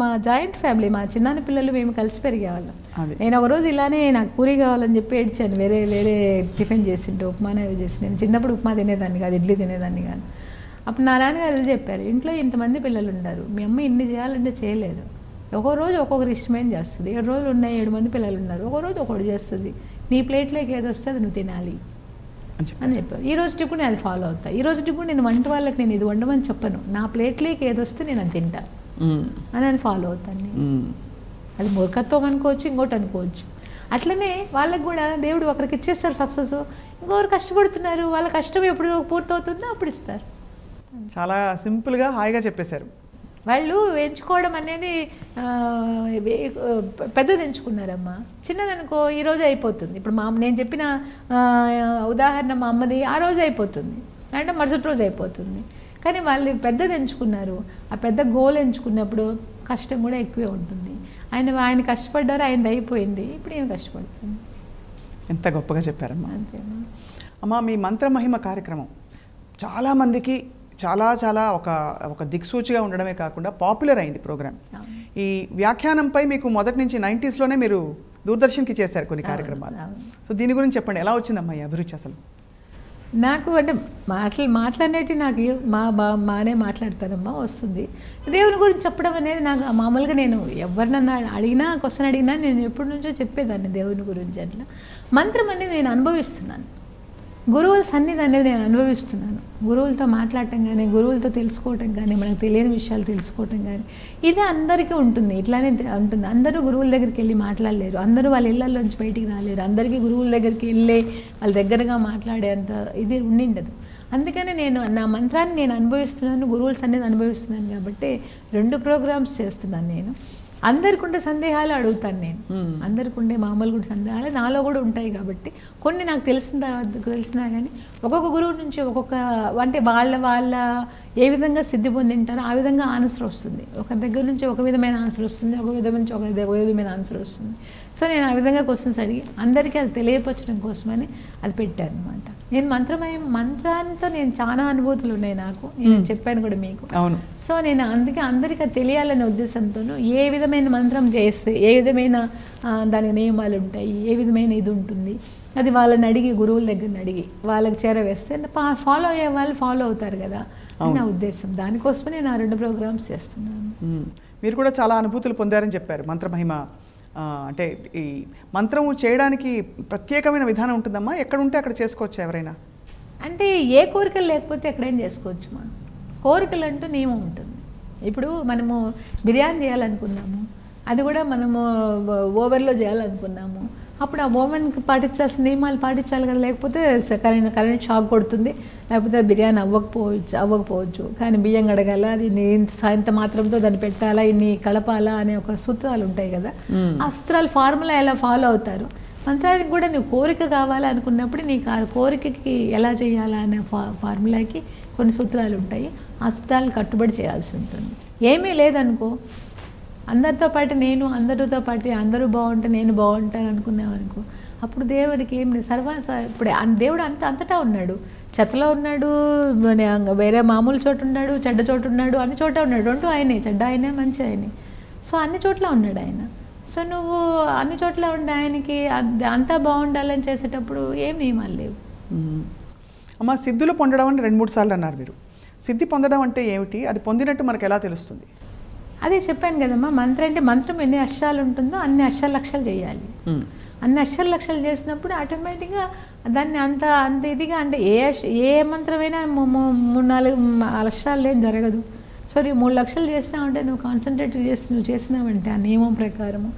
మా జాయింట్ ఫ్యామిలీ, మా చిన్న పిల్లలు మేము కలిసి పెరిగేవాళ్ళం. నేను ఒకరోజు ఇలానే నాకు పూరి కావాలని చెప్పి ఏడ్చాను. వేరే టిఫిన్ చేసింటే ఉప్మా అనేది చేసి, నేను చిన్నప్పుడు ఉప్మా తినేదాన్ని కాదు, ఇడ్లీ తినేదాన్ని కాదు. అప్పుడు నా నాన్నగారు చెప్పారు, ఇంట్లో ఇంతమంది పిల్లలు ఉన్నారు, మీ అమ్మ ఇన్ని చేయాలంటే చేయలేదు. ఒక్కో రోజు ఒక్కొక్కరు ఇష్టమైన చేస్తుంది. 7 రోజులు ఉన్నాయి, 7 మంది పిల్లలు ఉన్నారు, ఒక్కో రోజు ఒకటి చేస్తుంది. నీ ప్లేట్లోకి ఏది వస్తే అది నువ్వు తినాలి అని చెప్పారు. ఈ రోజుకి కూడా నేను అది ఫాలో అవుతాను. ఈ రోజుకి కూడా నేను వంట వాళ్ళకి నేను ఇది వండమని చెప్పను, నా ప్లేట్లోకి ఏది వస్తే నేను అది తింటా అని ఫాలో అవుతాను. అది మూర్ఖత్వం అనుకోవచ్చు, ఇంకోటి అనుకోవచ్చు. అట్లనే వాళ్ళకి కూడా దేవుడు ఒకరికి ఇచ్చేస్తారు సక్సెస్, ఇంకొకరు కష్టపడుతున్నారు, వాళ్ళ కష్టం ఎప్పుడు పూర్తవుతుందో అప్పుడు ఇస్తారు. చాలా సింపుల్గా హాయిగా చెప్పేశారు. వాళ్ళు ఎంచుకోవడం అనేది పెద్దది ఎంచుకున్నారమ్మా. చిన్నదనుకో ఈరోజు అయిపోతుంది. ఇప్పుడు నేను చెప్పిన ఉదాహరణ మా అమ్మది ఆ రోజు అయిపోతుంది, అంటే మరుసటి రోజు అయిపోతుంది. కానీ వాళ్ళు పెద్దది ఎంచుకున్నారు. ఆ పెద్ద గోల్ ఎంచుకున్నప్పుడు కష్టం కూడా ఎక్కువే ఉంటుంది. ఆయన కష్టపడ్డారు, ఆయనది అయిపోయింది, ఇప్పుడు ఏం కష్టపడుతుంది. ఎంత గొప్పగా చెప్పారమ్మా. అంతేనా అమ్మా, మీ మంత్రమహిమ కార్యక్రమం చాలామందికి చాలా ఒక దిక్సూచిగా ఉండడమే కాకుండా పాపులర్ అయింది ప్రోగ్రామ్. ఈ వ్యాఖ్యానంపై మీకు మొదటి నుంచి 90sలోనే మీరు దూరదర్శన్కి చేశారు కొన్ని కార్యక్రమాలు. సో దీని గురించి చెప్పండి, ఎలా వచ్చిందమ్మా ఈ అభిరుచి? అసలు నాకు అంటే మాట్లాడేటి నాకు బాగానే మాట్లాడతానమ్మా, వస్తుంది. దేవుని గురించి చెప్పడం అనేది నాకు మామూలుగా, నేను ఎవరినన్నా అడిగినా క్వశ్చన్ అడిగినా నేను ఎప్పటి నుంచో చెప్పేదాన్ని దేవుని గురించి. అట్లా మంత్రం అనేది నేను అనుభవిస్తున్నాను, గురువుల సన్నిధి అనేది నేను అనుభవిస్తున్నాను. గురువులతో మాట్లాడటం కానీ, గురువులతో తెలుసుకోవటం కానీ, మనకు తెలియని విషయాలు తెలుసుకోవటం కానీ, ఇదే అందరికీ ఉంటుంది, ఇట్లానే ఉంటుంది. అందరూ గురువుల దగ్గరికి వెళ్ళి మాట్లాడలేరు, అందరూ వాళ్ళ ఇళ్లలోంచి బయటికి రాలేరు, అందరికీ గురువుల దగ్గరికి వెళ్ళి వాళ్ళ దగ్గరగా మాట్లాడేంత ఇది ఉండిండదు. అందుకని నేను నా మంత్రాన్ని నేను అనుభవిస్తున్నాను, గురువుల సన్నిధి అనుభవిస్తున్నాను. కాబట్టి 2 ప్రోగ్రామ్స్ చేస్తున్నాను నేను. అందరికి ఉండే సందేహాలు అడుగుతాను నేను. అందరికి ఉండే మామూలుగా ఉండే సందేహాలు నాలో కూడా ఉంటాయి కాబట్టి కొన్ని నాకు తెలిసిన తర్వాత తెలిసినా కానీ ఒక్కొక్క గురువు నుంచి ఒక్కొక్క అంటే వాళ్ళ ఏ విధంగా సిద్ధి పొందింటారో ఆ విధంగా ఆన్సర్ వస్తుంది. ఒక దగ్గర నుంచి ఒక విధమైన ఆన్సర్ వస్తుంది, ఒక విధం నుంచి ఒక విధమైన ఆన్సర్ వస్తుంది. సో నేను ఆ విధంగా క్వశ్చన్స్ అడిగి అందరికీ అది తెలియపరచడం కోసమని అది పెట్టాను అనమాట. నేను మంత్రాంతో నేను చాలా అనుభూతులు ఉన్నాయి నాకు, నేను చెప్పాను కూడా మీకు. అవును. సో నేను అందుకే అందరికీ అది తెలియాలనే ఉద్దేశంతోనూ ఏ విధమైన మంత్రం చేస్తే ఏ విధమైన దానికి నియమాలు ఉంటాయి, ఏ విధమైన ఇది ఉంటుంది, అది వాళ్ళని అడిగి గురువుల దగ్గరని అడిగి వాళ్ళకి చేరవేస్తే ఫాలో అయ్యే వాళ్ళు ఫాలో అవుతారు కదా అని నా ఉద్దేశం. దానికోసమే నేను ఆ 2 ప్రోగ్రామ్స్ చేస్తున్నాను. మీరు కూడా చాలా అనుభూతులు పొందారని చెప్పారు. మంత్రమహిమ అంటే ఈ మంత్రం చేయడానికి ప్రత్యేకమైన విధానం ఉంటుందమ్మా? ఎక్కడ ఉంటే అక్కడ చేసుకోవచ్చు ఎవరైనా? అంటే ఏ కోరికలు లేకపోతే ఎక్కడైనా చేసుకోవచ్చు. మనం కోరికలు అంటూ నియమం ఉంటుంది. ఇప్పుడు మనము బిర్యానీ చేయాలనుకున్నాము, అది కూడా మనము ఓవెన్లో చేయాలనుకున్నాము, అప్పుడు ఆ ఓవెన్కి పాటించాల్సిన నియమాలు పాటించాలి కదా, లేకపోతే కరెంట్ షాక్ కొడుతుంది, లేకపోతే బిర్యానీ అవ్వకపోవచ్చు. కానీ బియ్యం కడగాల, అది ఇంత మాత్రంతో దాన్ని పెట్టాలా, ఇన్ని కలపాలా అనే ఒక సూత్రాలు ఉంటాయి కదా, ఆ సూత్రాలు ఫార్ములా ఎలా ఫాలో అవుతారు. మంత్రానికి కూడా నువ్వు కోరిక కావాలా అనుకున్నప్పుడు నీకు ఆ కోరికకి ఎలా చేయాలా అనే ఫార్ములాకి కొన్ని సూత్రాలు ఉంటాయి. ఆ సూత్రాలు కట్టుబడి చేయాల్సి ఉంటుంది. ఏమీ లేదనుకో, అందరితో పాటు నేను, అందరితో పాటు అందరూ బాగుంటే నేను బాగుంటాను అనుకున్నామనుకో, అప్పుడు దేవుడికి ఏం లేదు. ఇప్పుడు దేవుడు అంతటా ఉన్నాడు. చెత్తలో ఉన్నాడు, వేరే మామూలు చోటు ఉన్నాడు, చెడ్డ చోటు ఉన్నాడు, అన్ని చోట ఉన్నాడు. 2 ఆయనే, చెడ్డ ఆయనే మంచి ఆయనే. సో అన్ని చోట్ల ఉన్నాడు ఆయన. సో నువ్వు అన్ని చోట్ల ఉండే ఆయనకి అంతా బాగుండాలని చేసేటప్పుడు ఏం నియమాలు లేవు. అమ్మ, సిద్ధులు పొందడం అని 2-3 సార్లు అన్నారు మీరు. సిద్ధి పొందడం అంటే ఏమిటి? అది పొందినట్టు మనకు ఎలా తెలుస్తుంది? అదే చెప్పాను కదమ్మా, మంత్రం అంటే మంత్రం ఎన్ని అక్షరాలు ఉంటుందో అన్ని అక్షరాలు చేయాలి. అన్ని అక్షరాలు చేసినప్పుడు ఆటోమేటిక్గా దాన్ని అంత ఇదిగా అంటే ఏ మంత్రమైనా 3-4 అక్షరాలు ఏం జరగదు. సో నువ్వు 3 లక్షలు చేసినావంటే నువ్వు కాన్సన్ట్రేట్ నువ్వు చేసినావంటే ఆ నియమం ప్రకారము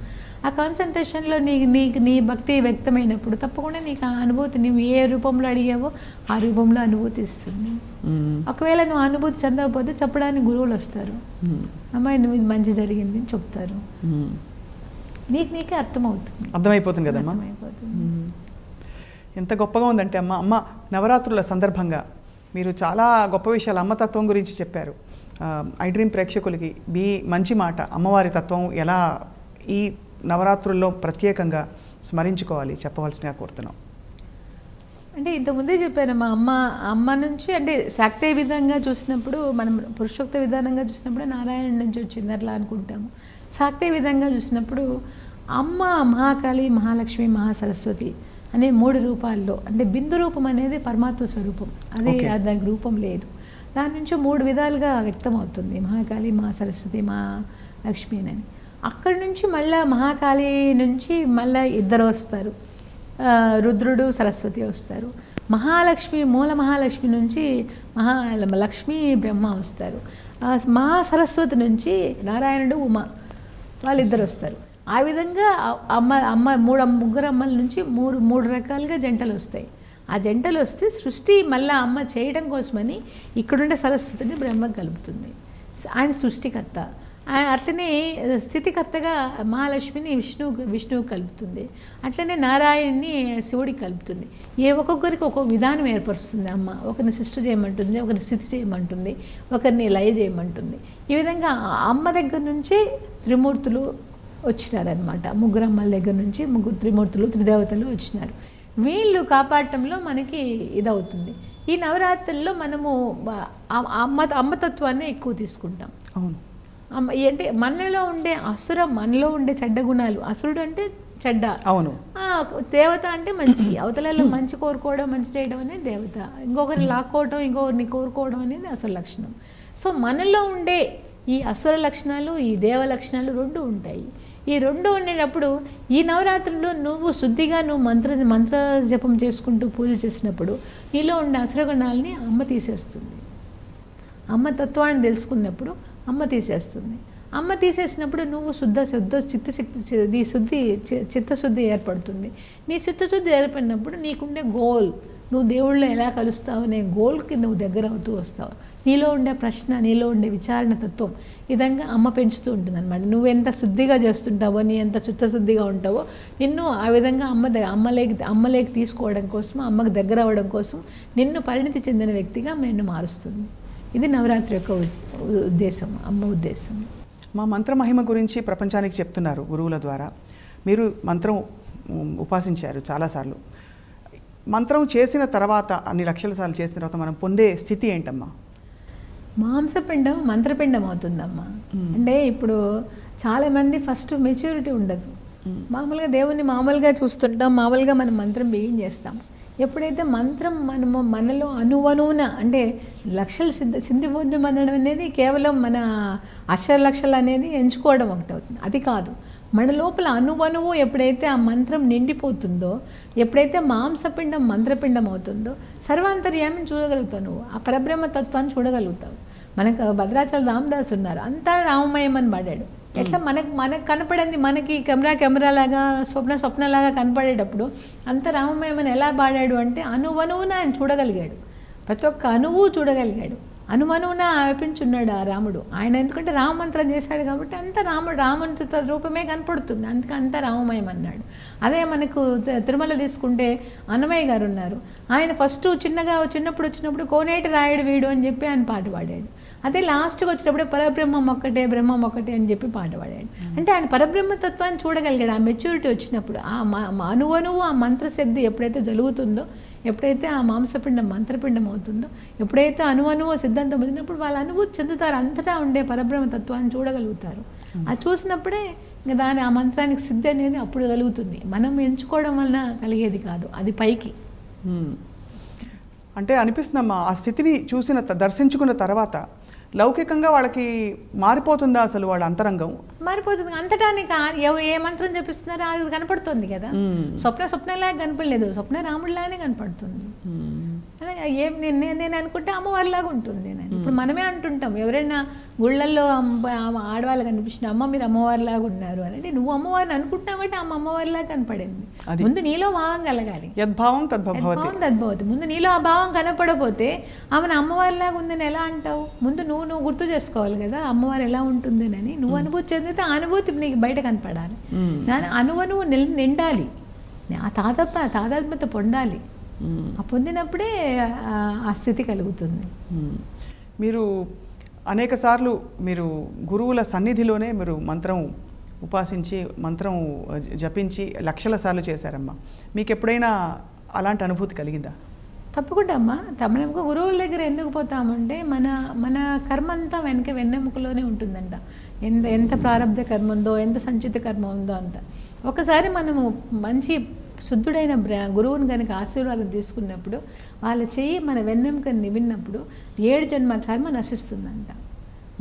ఆ కాన్సన్ట్రేషన్లో నీ భక్తి వ్యక్తమైనప్పుడు తప్పకుండా నీకు ఆ అనుభూతి నువ్వు ఏ రూపంలో అడిగావో ఆ రూపంలో అనుభూతి ఇస్తుంది. ఒకవేళ నువ్వు అనుభూతి చెందకపోతే చెప్పడానికి గురువులు వస్తారు, అమ్మాయి నువ్వు ఇది మంచి జరిగింది అని చెప్తారు. నీకే అర్థమైపోతుంది కదమ్మా. ఎంత గొప్పగా ఉందంటే అమ్మ నవరాత్రుల సందర్భంగా మీరు చాలా గొప్ప విషయాలు అమ్మతత్వం గురించి చెప్పారు. ఐ డ్రీమ్ ప్రేక్షకులకి మంచి మాట, అమ్మవారి తత్వం ఎలా ఈ నవరాత్రుల్లో ప్రత్యేకంగా స్మరించుకోవాలి చెప్పవలసినగా కోరుతున్నాం. అంటే ఇంతకుముందే చెప్పాను, అమ్మ నుంచి అంటే శాక్తేయ విధంగా చూసినప్పుడు మనం పురుషోక్త విధానంగా చూసినప్పుడు నారాయణ నుంచి వచ్చింది అట్లా అనుకుంటాము. శాక్తేయ విధంగా చూసినప్పుడు అమ్మ మహాకాళి, మహాలక్ష్మి, మహాసరస్వతి అనే 3 రూపాల్లో అంటే బిందు రూపం అనేది పరమాత్మ స్వరూపం. దానికి రూపం లేదు. దాని నుంచి 3 విధాలుగా వ్యక్తం అవుతుంది, మహాకాళి, మహాసరస్వతి, మహాలక్ష్మి అని. అక్కడి నుంచి మళ్ళీ మహాకాళి నుంచి మళ్ళీ 2 వస్తారు, రుద్రుడు, సరస్వతి వస్తారు. మూల మహాలక్ష్మి నుంచి లక్ష్మీ, బ్రహ్మ వస్తారు. మహాసరస్వతి నుంచి నారాయణుడు, ఉమ, వాళ్ళిద్దరు వస్తారు. ఆ విధంగా ముగ్గురు అమ్మల నుంచి 3 రకాలుగా జంటలు వస్తాయి. ఆ జంటలు వస్తే సృష్టి మళ్ళీ అమ్మ చేయడం కోసమని ఇక్కడుండే సరస్వతిని బ్రహ్మ కలుపుతుంది. ఆయన సృష్టికర్త. అట్లనే స్థితికర్తగా మహాలక్ష్మిని విష్ణువు కలుపుతుంది. అట్లనే నారాయణ్ని శివుడికి కలుపుతుంది. ఒక్కొక్కరికి ఒక్కొక్క విధానం ఏర్పరుస్తుంది అమ్మ. ఒకరిని సృష్టి చేయమంటుంది, ఒకరిని స్థితి చేయమంటుంది, ఒకరిని లయ చేయమంటుంది. ఈ విధంగా అమ్మ దగ్గర నుంచి త్రిమూర్తులు వచ్చినారనమాట. 3 అమ్మల దగ్గర నుంచి 3 త్రిమూర్తులు, త్రిదేవతలు వచ్చినారు. వీళ్ళు కాపాడటంలో మనకి ఇదవుతుంది. ఈ నవరాత్రుల్లో మనము అమ్మతత్వాన్ని ఎక్కువ తీసుకుంటాం. అవును. అంటే మనలో ఉండే చెడ్డ గుణాలు, అసురుడు అంటే చెడ్డ, అవును, దేవత అంటే మంచి, అవతలలో మంచి కోరుకోవడం, మంచి చేయడం అనేది దేవత. ఇంకొకరిని లాక్కోవడం, ఇంకొకరిని కోరుకోవడం అనేది అసుర లక్షణం. సో మనలో ఉండే ఈ అసుర లక్షణాలు, ఈ దేవ లక్షణాలు 2 ఉంటాయి. ఈ 2 ఉండేటప్పుడు ఈ నవరాత్రుల్లో నువ్వు శుద్ధిగా మంత్ర జపం చేసుకుంటూ పూజ చేసినప్పుడు నీలో ఉండే అసుర గుణాలని అమ్మ తీసేస్తుంది. అమ్మ తత్వాన్ని తెలుసుకున్నప్పుడు అమ్మ తీసేస్తుంది. అమ్మ తీసేసినప్పుడు నువ్వు చిత్తశుద్ధి ఏర్పడుతుంది. నీ చిత్తశుద్ధి ఏర్పడినప్పుడు నీకుండే గోల్, నువ్వు దేవుళ్ళు ఎలా కలుస్తావు అనే గోల్కి నువ్వు దగ్గర అవుతూ వస్తావు. నీలో ఉండే ప్రశ్న, నీలో ఉండే విచారణ తత్వం విధంగా అమ్మ పెంచుతూ ఉంటుంది అనమాట. నువ్వు ఎంత శుద్ధిగా చేస్తుంటావో, నీ ఎంత చిత్తశుద్ధిగా ఉంటావో, నిన్ను ఆ విధంగా అమ్మలేకి తీసుకోవడం కోసం, అమ్మకు దగ్గర అవ్వడం కోసం నిన్ను పరిణితి చెందిన వ్యక్తిగా నిన్ను మారుస్తుంది. ఇది నవరాత్రి యొక్క ఉద్దేశం, అమ్మ ఉద్దేశం. మా మంత్ర మహిమ గురించి ప్రపంచానికి చెప్తున్నారు గురువుల ద్వారా. మీరు మంత్రం ఉపాసించారు చాలాసార్లు. మంత్రం చేసిన తర్వాత, అన్ని లక్షల సార్లు చేసిన తర్వాత మనం పొందే స్థితి ఏంటమ్మా? మాంసపిండం మంత్రపిండం అవుతుందమ్మా. అంటే ఇప్పుడు చాలామంది ఫస్ట్ మెచ్యూరిటీ ఉండదు. మామూలుగా దేవుణ్ణి మామూలుగా చూస్తుంటాం, మామూలుగా మనం మంత్రం బిగిన్ చేస్తాం. ఎప్పుడైతే మంత్రం మనలో అనువనువున, అంటే లక్షలు సిద్ధిబుద్ధి పొందడం అనేది కేవలం మన లక్షలు అనేది ఎంచుకోవడం ఒకటి అవుతుంది. అది కాదు, మన లోపల అనువనువు ఎప్పుడైతే ఆ మంత్రం నిండిపోతుందో, ఎప్పుడైతే మాంసపిండం మంత్రపిండం అవుతుందో, సర్వాంతర్యామిని చూడగలుగుతావు. నువ్వు ఆ పరబ్రహ్మ తత్వాన్ని చూడగలుగుతావు. మనకు భద్రాచల రామదాస్ ఉన్నారు, అంతా రామమయం అని పాడాడు. ఎట్లా మనకు కనపడింది, మనకి కెమెరాలాగా స్వప్నలాగా కనపడేటప్పుడు అంత రామమయం అని ఎలా పాడాడు అంటే అనువనువున ఆయన చూడగలిగాడు. ప్రతి ఒక్క అణువు చూడగలిగాడు. అనువనువున ఆపించున్నాడు ఆ రాముడు. ఆయన ఎందుకంటే రామమంత్రం చేశాడు కాబట్టి అంత రాముని రూపమే కనపడుతుంది. అందుకే అంత రామమయం అన్నాడు. అదే మనకు తిరుమల తీసుకుంటే అన్నమయ్య గారు ఉన్నారు. ఆయన ఫస్ట్ చిన్నప్పుడు వచ్చినప్పుడు కోనేటి రాయుడు వీడు అని చెప్పి ఆయన పాట పాడాడు. అదే లాస్ట్కి వచ్చినప్పుడు పరబ్రహ్మం ఒక్కటే, బ్రహ్మం ఒకటే అని చెప్పి పాట పాడాడు. అంటే ఆయన పరబ్రహ్మ తత్వాన్ని చూడగలిగాడు. ఆ మెచ్యూరిటీ వచ్చినప్పుడు ఆ అనువనువు ఆ మంత్రసిద్ధి ఎప్పుడైతే జరుగుతుందో, ఎప్పుడైతే ఆ మాంసపిండం మంత్రపిండం అవుతుందో, ఎప్పుడైతే అనువనువు సిద్ధాంతం పొందినప్పుడు వాళ్ళు అనుభూతి చెందుతారు. అంతటా ఉండే పరబ్రహ్మ తత్వాన్ని చూడగలుగుతారు. అది చూసినప్పుడే ఇంకా ఆ మంత్రానికి సిద్ధి అనేది అప్పుడు కలుగుతుంది. మనం ఎంచుకోవడం వలన కలిగేది కాదు, అది పైకి. అంటే అనిపిస్తుందమ్మా, ఆ స్థితిని దర్శించుకున్న తర్వాత లౌకికంగా వాళ్ళకి మారిపోతుందా అసలు వాళ్ళ అంతరంగం? మారిపోతుంది. అంతటానికి ఎవరు ఏ మంత్రం చెప్పిస్తున్నారో అది కనపడుతుంది కదా. స్వప్నలాగా కనపడలేదు, స్వప్న రాముడిలాగానే కనపడుతుంది. ఏం నేను అనుకుంటే అమ్మవారిలాగా ఉంటుంది. నేను ఇప్పుడు మనమే అంటుంటాం, ఎవరైనా గుళ్ళల్లో ఆడవాళ్ళు కనిపించిన అమ్మ మీరు అమ్మవారిలాగా ఉన్నారు అని. అంటే నువ్వు అమ్మవారిని అనుకుంటున్నావంటే అమ్మవారిలాగా కనపడింది. ముందు నీలో భావం కలగాలి. యద్భావం తద్భవతి. ముందు నీలో ఆ భావం కనపడపోతే ఆమెను అమ్మవారిలాగా ఉందని ఎలా అంటావు? ముందు నువ్వు గుర్తు చేసుకోవాలి కదా అమ్మవారు ఎలా ఉంటుందని. నువ్వు అనుభూతి చెందితే ఆ అనుభూతి నీకు బయట కనపడాలి. దాని అనువనువు నిండాలి, ఆ తాదాత్మ్యత పొందాలి. ఆ పొందినప్పుడే ఆ స్థితి కలుగుతుంది. మీరు అనేక సార్లు మీరు గురువుల సన్నిధిలోనే మీరు మంత్రం ఉపాసించి, మంత్రం జపించి లక్షల సార్లు చేశారమ్మా. మీకు ఎప్పుడైనా అలాంటి అనుభూతి కలిగిందా? తప్పకుండా అమ్మా. మనకు గురువుల దగ్గర ఎందుకు పోతామంటే మన కర్మ అంతా వెన్నెముకలోనే ఉంటుందంట. ఎంత ప్రారంభ కర్మ ఉందో, ఎంత సంచిత కర్మ ఉందో అంత. ఒకసారి మనము మంచి శుద్ధుడైన గురువుని కనుక ఆశీర్వాదం తీసుకున్నప్పుడు, వాళ్ళ చెయ్యి మన వెన్నెముకని నివిన్నప్పుడు 7 జన్మల కర్మ నశిస్తుందంట.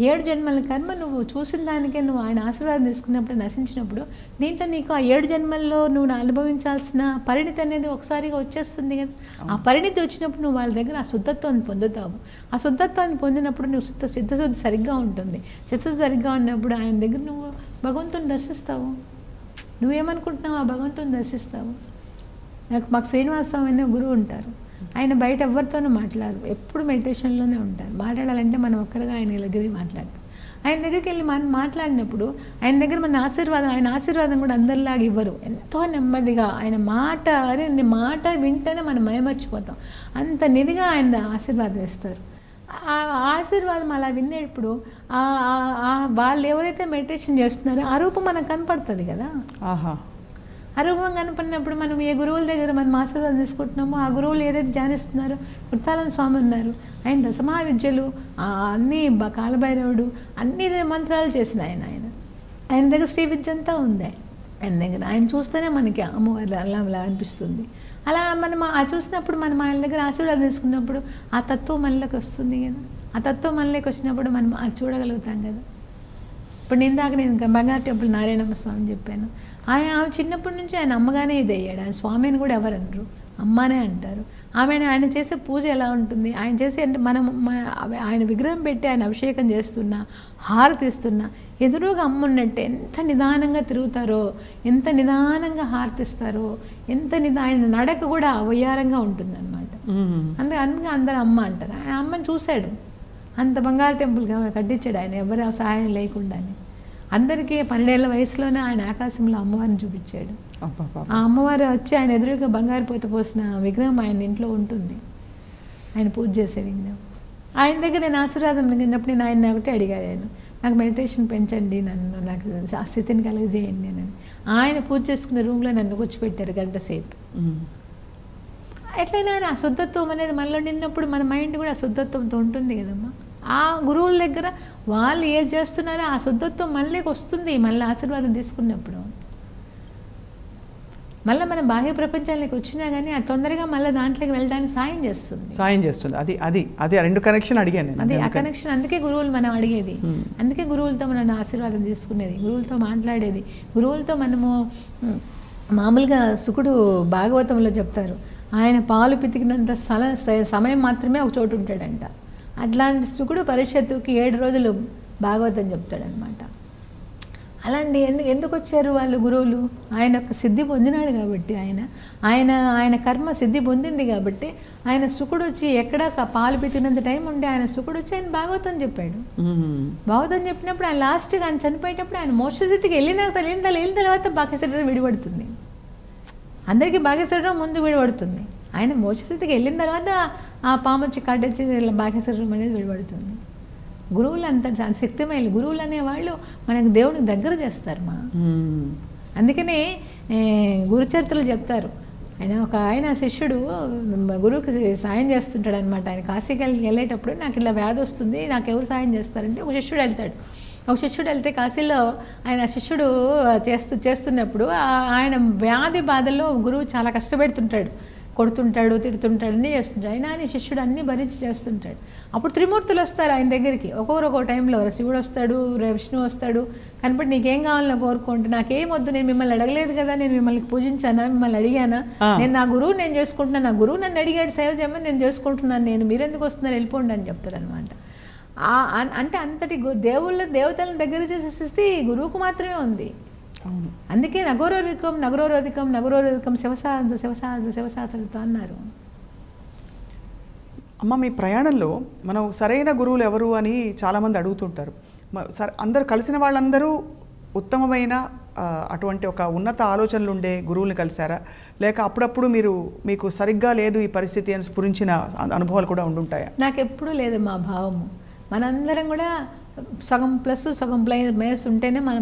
7 జన్మల కర్మ నువ్వు చూసిన దానికే నువ్వు ఆయన ఆశీర్వాదం తీసుకున్నప్పుడు నశించినప్పుడు, దీంట్లో నీకు ఆ 7 జన్మల్లో నువ్వు అనుభవించాల్సిన పరిణితి అనేది ఒకసారిగా వచ్చేస్తుంది కదా. ఆ పరిణితి వచ్చినప్పుడు నువ్వు వాళ్ళ దగ్గర ఆ శుద్ధత్వాన్ని పొందుతావు. ఆ శుద్ధత్వాన్ని పొందినప్పుడు నువ్వు సిద్ధశుద్ధి సరిగ్గా ఉంటుంది. చిత్తశుద్ధి సరిగ్గా ఉన్నప్పుడు ఆయన దగ్గర నువ్వు భగవంతుని దర్శిస్తావు. నువ్వేమనుకుంటున్నావు ఆ భగవంతుని దర్శిస్తావు. మాకు శ్రీనివాసస్వామి అనే గురువు ఉంటారు. ఆయన బయట ఎవరితోనూ మాట్లాడరు, ఎప్పుడు మెడిటేషన్లోనే ఉంటారు. మాట్లాడాలంటే మనం ఒక్కరిగా ఆయన దగ్గరికి మాట్లాడతాం. ఆయన దగ్గరికి వెళ్ళి మనం మాట్లాడినప్పుడు ఆయన దగ్గర ఆయన ఆశీర్వాదం కూడా అందరిలాగా ఇవ్వరు. ఎంతో నెమ్మదిగా ఆయన మాట వింటేనే మనం మయమర్చిపోతాం. అంత నిధిగా ఆయన ఆశీర్వాదం ఇస్తారు. ఆ ఆశీర్వాదం అలా వినేటప్పుడు వాళ్ళు ఎవరైతే మెడిటేషన్ చేస్తున్నారో ఆ రూపం మనకు కనపడుతుంది కదా. ఆ రూపం కనపడినప్పుడు మనం ఏ గురువుల దగ్గర మనం ఆశీర్వాదం తీసుకుంటున్నామో ఆ గురువులు ఏదైతే ధ్యానిస్తున్నారో, కుర్తాళన స్వామి ఉన్నారు, ఆయన దశమా విద్యలు అన్నీ, కాలభైరవుడు అన్ని మంత్రాలు చేసిన ఆయన దగ్గర శ్రీ విద్య అంతా ఉంది ఆయన దగ్గర. ఆయన చూస్తేనే మనకి అమ్మవారి అలా అనిపిస్తుంది. అలా మనం చూసినప్పుడు మనం ఆయన దగ్గర ఆశీర్వాదం తీసుకున్నప్పుడు ఆ తత్వం మనలోకి వస్తుంది కదా. ఆ తత్వం మనలోకి వచ్చినప్పుడు మనం అది చూడగలుగుతాం కదా. ఇప్పుడు నేను బంగారు టెంపుల్ నారాయణమ్మ స్వామి చెప్పాను. ఆయన చిన్నప్పటి నుంచి ఆయన అమ్మగానే ఇది అయ్యాడు. ఆయన స్వామిని కూడా ఎవరనరు. అమ్మనే అంటారు. ఆయన చేసే పూజ ఎలా ఉంటుంది, ఆయన చేసే అంటే ఆయన విగ్రహం పెట్టి ఆయన అభిషేకం చేస్తున్నా, హారతి ఇస్తున్నా ఎదురుగా అమ్మ ఉన్నట్టే ఎంత నిదానంగా తిరుగుతారో, ఎంత నిదానంగా హారతిస్తారో, ఆయన నడక కూడా వయ్యారంగా ఉంటుందన్నమాట. అందుకే అందరూ అమ్మ అంటారు. ఆయన అమ్మని చూశాడు, అంత బంగారు టెంపుల్ కట్టించాడు ఆయన ఎవరి సహాయం లేకుండానే. అందరికీ 12 ఏళ్ల వయసులోనే ఆయన ఆకాశంలో అమ్మవారిని చూపించాడు. ఆ అమ్మవారు వచ్చి ఆయన ఎదురుగా బంగారు పూత పోసిన విగ్రహం ఆయన ఇంట్లో ఉంటుంది, ఆయన పూజ చేసే విగ్రహం. ఆయన దగ్గర నేను ఆశీర్వాదం విన్నప్పుడు నేను ఆయన ఒకటే అడిగాను, నాకు మెడిటేషన్ పెంచండి, నాకు ఆ స్థితిని కలుగజేయండి అని. ఆయన పూజ చేసుకున్న రూమ్లో నన్ను కూర్చోపెట్టారు గంట సేపు. ఎట్లయినా ఆ శుద్ధత్వం అనేది మనలో నిన్నప్పుడు మన మైండ్ కూడా ఆ శుద్ధత్వంతో ఉంటుంది కదమ్మా. ఆ గురువుల దగ్గర వాళ్ళు ఏది చేస్తున్నారో ఆ శుద్ధత్వం మళ్ళీకి వస్తుంది, మళ్ళీ ఆశీర్వాదం తీసుకున్నప్పుడు. మళ్ళీ మన బాహ్య ప్రపంచానికి వచ్చినా కానీ అది తొందరగా మళ్ళీ దాంట్లోకి వెళ్ళడానికి సాయం చేస్తుంది. అది రెండు కనెక్షన్ అడిగాను నేను. అది ఆ కనెక్షన్. అందుకే గురువులు మనం అడిగేది, అందుకే గురువులతో మనం ఆశీర్వాదం తీసుకునేది, గురువులతో మాట్లాడేది, గురువులతో మనము. మామూలుగా శుకుడు భాగవతంలో చెప్తారు, ఆయన పాలు పితికినంత సమయం మాత్రమే ఒక చోటు ఉంటాడంట. అట్లాంటి శుకుడు పరీక్షత్తుకి 7 రోజులు భాగవతం చెప్తాడనమాట. అలాంటి ఎందుకు వచ్చారు వాళ్ళు గురువులు? ఆయన ఒక సిద్ధి పొందినాడు కాబట్టి, ఆయన కర్మ సిద్ధి పొందింది కాబట్టి ఆయన శుకుడు వచ్చి ఎక్కడ పాలు పితికినంత టైం ఉండే ఆయన శుకుడు వచ్చి ఆయన భాగవతం చెప్పాడు. భాగవతం చెప్పినప్పుడు ఆయన లాస్ట్గా ఆయన చనిపోయేటప్పుడు ఆయన మోక్షస్థితికి వెళ్ళిన తర్వాత బాహ్య శరీరం విడిపడుతుంది. అందరికీ బాహ్య శరీరం ముందు విడిపడుతుంది, ఆయన మోక్షస్థితికి వెళ్ళిన తర్వాత ఆ పాము వచ్చి కాటొచ్చి బాహ్య శరీరం అనేది విడిపడుతుంది. గురువులు అంత శక్తిమైన గురువులు అనేవాళ్ళు మనకు దేవునికి దగ్గర చేస్తారు మా. అందుకనే గురుచరిత్రలు చెప్తారు, ఆయన శిష్యుడు గురువుకి సాయం చేస్తుంటాడు అనమాట. ఆయన కాశీకి వెళ్ళేటప్పుడు నాకు ఇలా వ్యాధి వస్తుంది, నాకు ఎవరు సాయం చేస్తారంటే ఒక శిష్యుడు వెళ్తే కాశీలో ఆయన శిష్యుడు చేస్తున్నప్పుడు ఆయన వ్యాధి బాధల్లో గురువు చాలా కష్టపెడుతుంటాడు, కొడుతుంటాడు, తిడుతుంటాడు, అన్నీ చేస్తుంటాడు. ఆయన శిష్యుడు అన్నీ భరించి చేస్తుంటాడు. అప్పుడు త్రిమూర్తులు వస్తారు ఆయన దగ్గరికి, ఒక్కొక్క టైంలో శివుడు వస్తాడు, విష్ణువు వస్తాడు. కనపడి నీకేం కావాలో కోరుకుంటే, నాకేం వద్దు, నేను మిమ్మల్ని అడగలేదు కదా, నేను మిమ్మల్ని పూజించానా, మిమ్మల్ని అడిగానా, నేను నా గురువు నేను చేసుకుంటున్నాను, నా గురువు నన్ను అడిగాడు సేవ చేయమని నేను చేసుకుంటున్నాను, మీరెందుకు వస్తున్నారు, వెళ్ళిపోండి అని చెప్తాడు అనమాట. అంటే అంతటి దేవతలను దగ్గర చేసే స్థితి గురువుకు మాత్రమే ఉంది. అందుకే నగరోధికం శివసాసరితో అన్నారు. అమ్మ, మీ ప్రయాణంలో మనం సరైన గురువులు ఎవరు అని చాలామంది అడుగుతుంటారు. అందరూ కలిసిన వాళ్ళందరూ ఉత్తమమైన అటువంటి ఒక ఉన్నత ఆలోచనలు ఉండే గురువుల్ని కలిశారా, లేక అప్పుడప్పుడు మీకు సరిగ్గా లేదు ఈ పరిస్థితి అని స్ఫురించిన అనుభవాలు కూడా ఉండుంటాయా? నాకు ఎప్పుడూ లేదు మా భావము. మనందరం కూడా సగం ప్లస్ సగం మైనస్ ఉంటేనే మన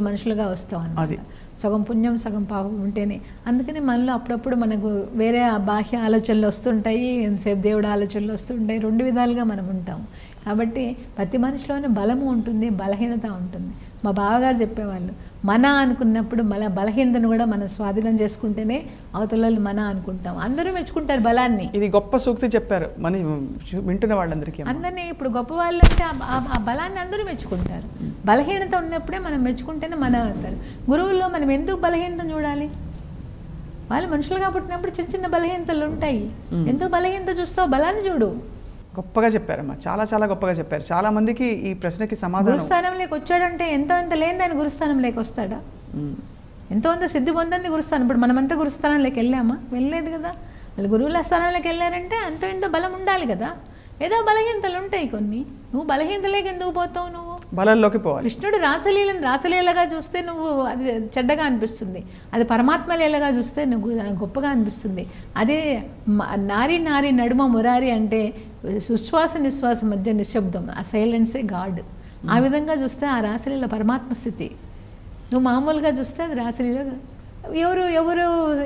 మనుషులుగా వస్తాం అన్నమాట. సగం పుణ్యం సగం పాపం ఉంటేనే. అందుకని మనలో అప్పుడప్పుడు మనకు వేరే బాహ్య ఆలోచనలు వస్తుంటాయి, ఎంతసేపు దేవుడు ఆలోచనలు వస్తుంటాయి, 2 విధాలుగా మనం ఉంటాం. కాబట్టి ప్రతి మనిషిలోనే బలము ఉంటుంది, బలహీనత ఉంటుంది. మా బావగారు చెప్పేవాళ్ళు, మన అనుకున్నప్పుడు బలహీనతను కూడా మనం స్వాధీనం చేసుకుంటేనే అవతల మన అనుకుంటాం. అందరూ మెచ్చుకుంటారు బలాన్ని. ఇది గొప్ప సూక్తి చెప్పారు మన వింటున్న వాళ్ళందరికీ. అందరినీ ఇప్పుడు గొప్ప వాళ్ళు అంటే ఆ బలాన్ని అందరూ మెచ్చుకుంటారు. బలహీనత ఉన్నప్పుడే మనం మెచ్చుకుంటేనే మన అవుతారు. గురువుల్లో మనం ఎందుకు బలహీనతను చూడాలి? వాళ్ళు మనుషులుగా పుట్టినప్పుడు చిన్న బలహీనతలు ఉంటాయి. ఎందుకు బలహీనత చూస్తావు? బలాన్ని చూడు. గొప్పగా చెప్పారమ్మా, చాలా చాలా గొప్పగా చెప్పారు. చాలా మందికి ఈ ప్రశ్నకి సమాధానం. గురుస్థానంలోకి వచ్చాడంటే ఎంతో లేని దాన్ని గురుస్థానంలోకి వస్తాడా? ఎంతో సిద్ధి పొందంది గురుస్థానం. ఇప్పుడు మనమంతా గురుస్థానంలోకి వెళ్ళామా? వెళ్ళలేదు కదా. వాళ్ళు గురువుల స్థానంలోకి వెళ్ళారంటే ఎంతో బలం ఉండాలి కదా. ఏదో బలహీనతలు ఉంటాయి కొన్ని. నువ్వు బలహీనతలేక ఎందుకు పోతావు? నువ్వు బలంలోకి పోవాలి. కృష్ణుడు రాసలీలగా చూస్తే నువ్వు అది చెడ్డగా అనిపిస్తుంది, అది పరమాత్మ లీలగా చూస్తే నువ్వు గొప్పగా అనిపిస్తుంది. అదే నారీ నడుమ మురారి అంటే ఉచ్ఛ్వాస నిశ్వాస మధ్య నిశ్శబ్దం, ఆ సైలెన్సే గాడ్. ఆ విధంగా చూస్తే ఆ రాసలీల పరమాత్మ స్థితి. నువ్వు మామూలుగా చూస్తే అది రాసలీల.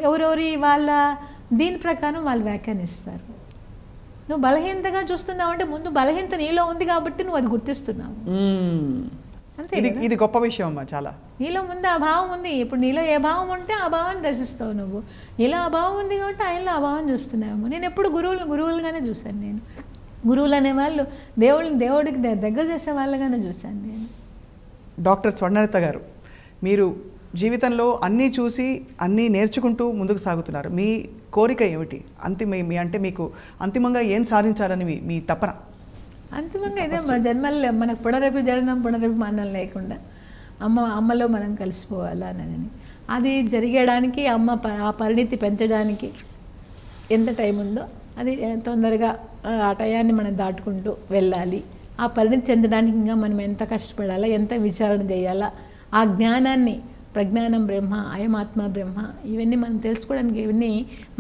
ఎవరెవరి వాళ్ళ దీని ప్రకారం వాళ్ళు వ్యాఖ్యానిస్తారు. నువ్వు బలహీనతగా చూస్తున్నావు అంటే ముందు బలహీనత నీలో ఉంది కాబట్టి నువ్వు అది గుర్తిస్తున్నావు. అంతే. ఇది గొప్ప విషయం అమ్మా. చాలా నీలో ముందు ఆ భావం ఉంది. ఇప్పుడు నీలో ఏ భావం ఉంటే ఆ భావాన్ని దర్శిస్తావు నువ్వు. నీలో ఆ భావం ఉంది కాబట్టి ఆయనలో ఆ భావం చూస్తున్నావు. నేను ఎప్పుడు గురువులుగానే చూశాను. నేను గురువులు అనేవాళ్ళు దేవుడికి దగ్గర చేసే వాళ్ళగానే చూశాను నేను. డాక్టర్ స్వర్ణలత గారు, మీరు జీవితంలో అన్నీ చూసి అన్నీ నేర్చుకుంటూ ముందుకు సాగుతున్నారు. మీ కోరిక ఏమిటి? అంటే మీకు అంతిమంగా ఏం సాధించాలని మీ తపన? అంతిమంగా ఇదే మన జన్మల్లో మనకు పునరపి జననం పునరపి మరణం లేకుండా అమ్మలో మనం కలిసిపోవాలని. అది జరిగేయడానికి ఆ పరిణితి పెంచడానికి ఎంత టైం ఉందో అది తొందరగా ఆ టయాన్ని మనం దాటుకుంటూ వెళ్ళాలి. ఆ పరిణితి చెందడానికి ఇంకా మనం ఎంత కష్టపడాలా, ఎంత విచారణ చేయాలా, ఆ జ్ఞానాన్ని ప్రజ్ఞానం బ్రహ్మ, అయమాత్మ బ్రహ్మ, ఇవన్నీ మనం తెలుసుకోవడానికి ఇవన్నీ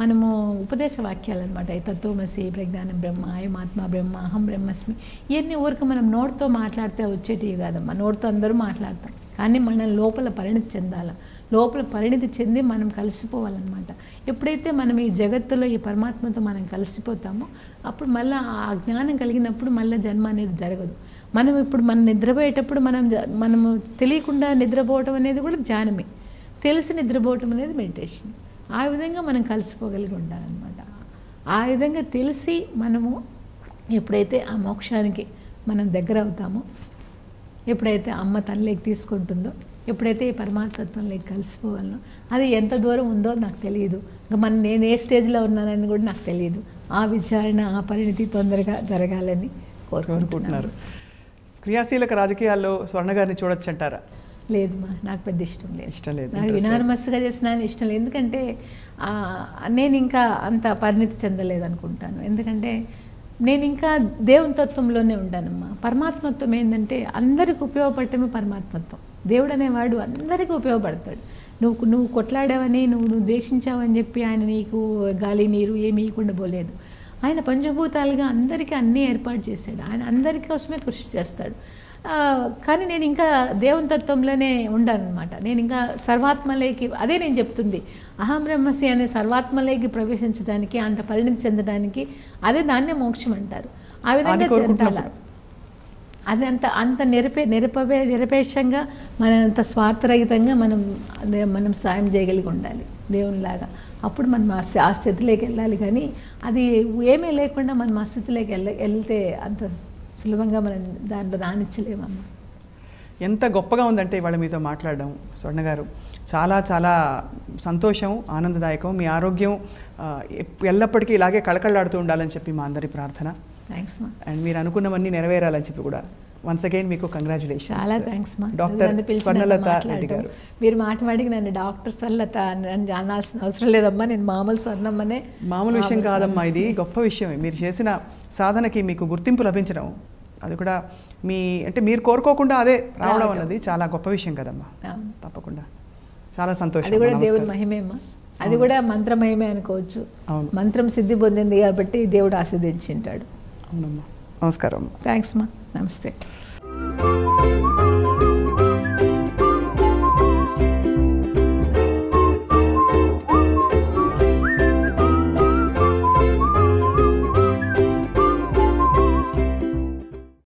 మనము ఉపదేశ వాక్యాలు అనమాట. తత్వమసి, ప్రజ్ఞానం బ్రహ్మ, అయమాత్మ బ్రహ్మ, అహం బ్రహ్మస్మి, ఇవన్నీ ఊరికి మనం నోటితో మాట్లాడితే వచ్చేటివి కాదమ్మా. నోటితో అందరూ మాట్లాడతాం, కానీ మనం లోపల పరిణితి చెందాలి. లోపల పరిణితి చెంది మనం కలిసిపోవాలన్నమాట. ఎప్పుడైతే మనం ఈ జగత్తులో ఈ పరమాత్మతో మనం కలిసిపోతామో అప్పుడు మళ్ళీ ఆ జ్ఞానం కలిగినప్పుడు మళ్ళీ జన్మ అనేది జరగదు. మనం నిద్రపోయేటప్పుడు మనము తెలియకుండా నిద్రపోవటం అనేది కూడా ధ్యానమే, తెలిసి నిద్రపోవటం అనేది మెడిటేషన్. ఆ విధంగా మనం కలిసిపోగలిగి ఉండాలన్నమాట. ఆ విధంగా తెలిసి మనము ఎప్పుడైతే ఆ మోక్షానికి మనం దగ్గర అవుతామో, ఎప్పుడైతే అమ్మ తనలోకి తీసుకుంటుందో, ఎప్పుడైతే ఈ పరమాత్మత్వంలోకి కలిసిపోవాలనో, అది ఎంత దూరం ఉందో నాకు తెలియదు. ఇంకా నేను ఏ స్టేజ్లో ఉన్నానని కూడా నాకు తెలియదు. ఆ విచారణ, ఆ పరిణితి తొందరగా జరగాలని కోరుకుంటున్నారు. క్రియాశీలక రాజకీయాల్లో స్వర్ణ గారిని చూడొచ్చు అంటారా? లేదమ్మా, నాకు పెద్ద ఇష్టం లేదు. నాకు యునానిమస్గా చేసిన ఇష్టం లేదు. ఎందుకంటే నేను ఇంకా అంత పరిణితి చెందలేదు అనుకుంటాను. ఎందుకంటే నేను ఇంకా దేవుని తత్వంలోనే ఉంటానమ్మా. పరమాత్మత్వం ఏంటంటే అందరికి ఉపయోగపడటమే పరమాత్మత్వం. దేవుడు అనేవాడు అందరికీ ఉపయోగపడతాడు. నువ్వు కొట్లాడావని, నువ్వు ద్వేషించావని చెప్పి ఆయన నీకు గాలి నీరు ఏమీ ఇవ్వకుండా పోలేదు. ఆయన పంచభూతాలుగా అందరికీ అన్నీ ఏర్పాటు చేశాడు. ఆయన అందరి కోసమే కృషి చేస్తాడు. కానీ నేను ఇంకా దేవుని తత్వంలోనే ఉండానన్నమాట. నేను ఇంకా సర్వాత్మలోకి, అదే నేను చెప్తుంది, అహం బ్రహ్మసి అనే సర్వాత్మలోకి ప్రవేశించడానికి, అంత పరిణితి చెందడానికి, అదే దాన్నే మోక్షం అంటారు. ఆ విధంగా చెందాల. అది అంత నిరపేక్షంగా, అంత స్వార్థరహితంగా మనం సాయం చేయగలిగి ఉండాలి దేవునిలాగా. అప్పుడు మనం ఆ స్థితిలోకి వెళ్ళాలి. కానీ అది ఏమీ లేకుండా మనం ఆ స్థితిలోకి వెళ్తే అంత సులభంగా మనం దాంట్లో రానిచ్చలేమమ్మా. ఎంత గొప్పగా ఉందంటే ఇవాళ మీతో మాట్లాడడం స్వర్ణ గారు. చాలా చాలా సంతోషం, ఆనందదాయకం. మీ ఆరోగ్యం ఎల్లప్పటికీ ఇలాగే కళకళలాడుతూ ఉండాలని చెప్పి మా అందరి ప్రార్థన. థ్యాంక్స్ మా. అండ్ మీరు అనుకున్నవన్నీ నెరవేరాలని చెప్పి కూడా వన్స్ అగైన్ మీకు కంగ్రాచులేషన్. చాలా థ్యాంక్స్ మా. డాక్టర్ స్వర్ణలత రెడ్డి గారు. మీరు మాటికి నన్ను డాక్టర్ స్వర్ణలత అని జానాల్సిన అవసరం లేదమ్మా. నేను మామూలు స్వర్ణమ్మనే. మామూలు విషయం కాదమ్మా, ఇది గొప్ప విషయం. మీరు చేసిన సాధనకి మీకు గుర్తింపు లభించడం, అది కూడా మీరు కోరుకోకుండా అదే రావడం అన్నది చాలా గొప్ప విషయం కదమ్మా. తప్పకుండా చాలా సంతోషం. అది కూడా దేవుడి మహిమేమ్మా. అది కూడా మంత్రమయమే అనుకోవచ్చు. మంత్రం సిద్ధి పొందింది కాబట్టి దేవుడు ఆస్వాదించింటాడు. అవునమ్మా. నమస్కారం. థ్యాంక్స్ మా. నమస్తే.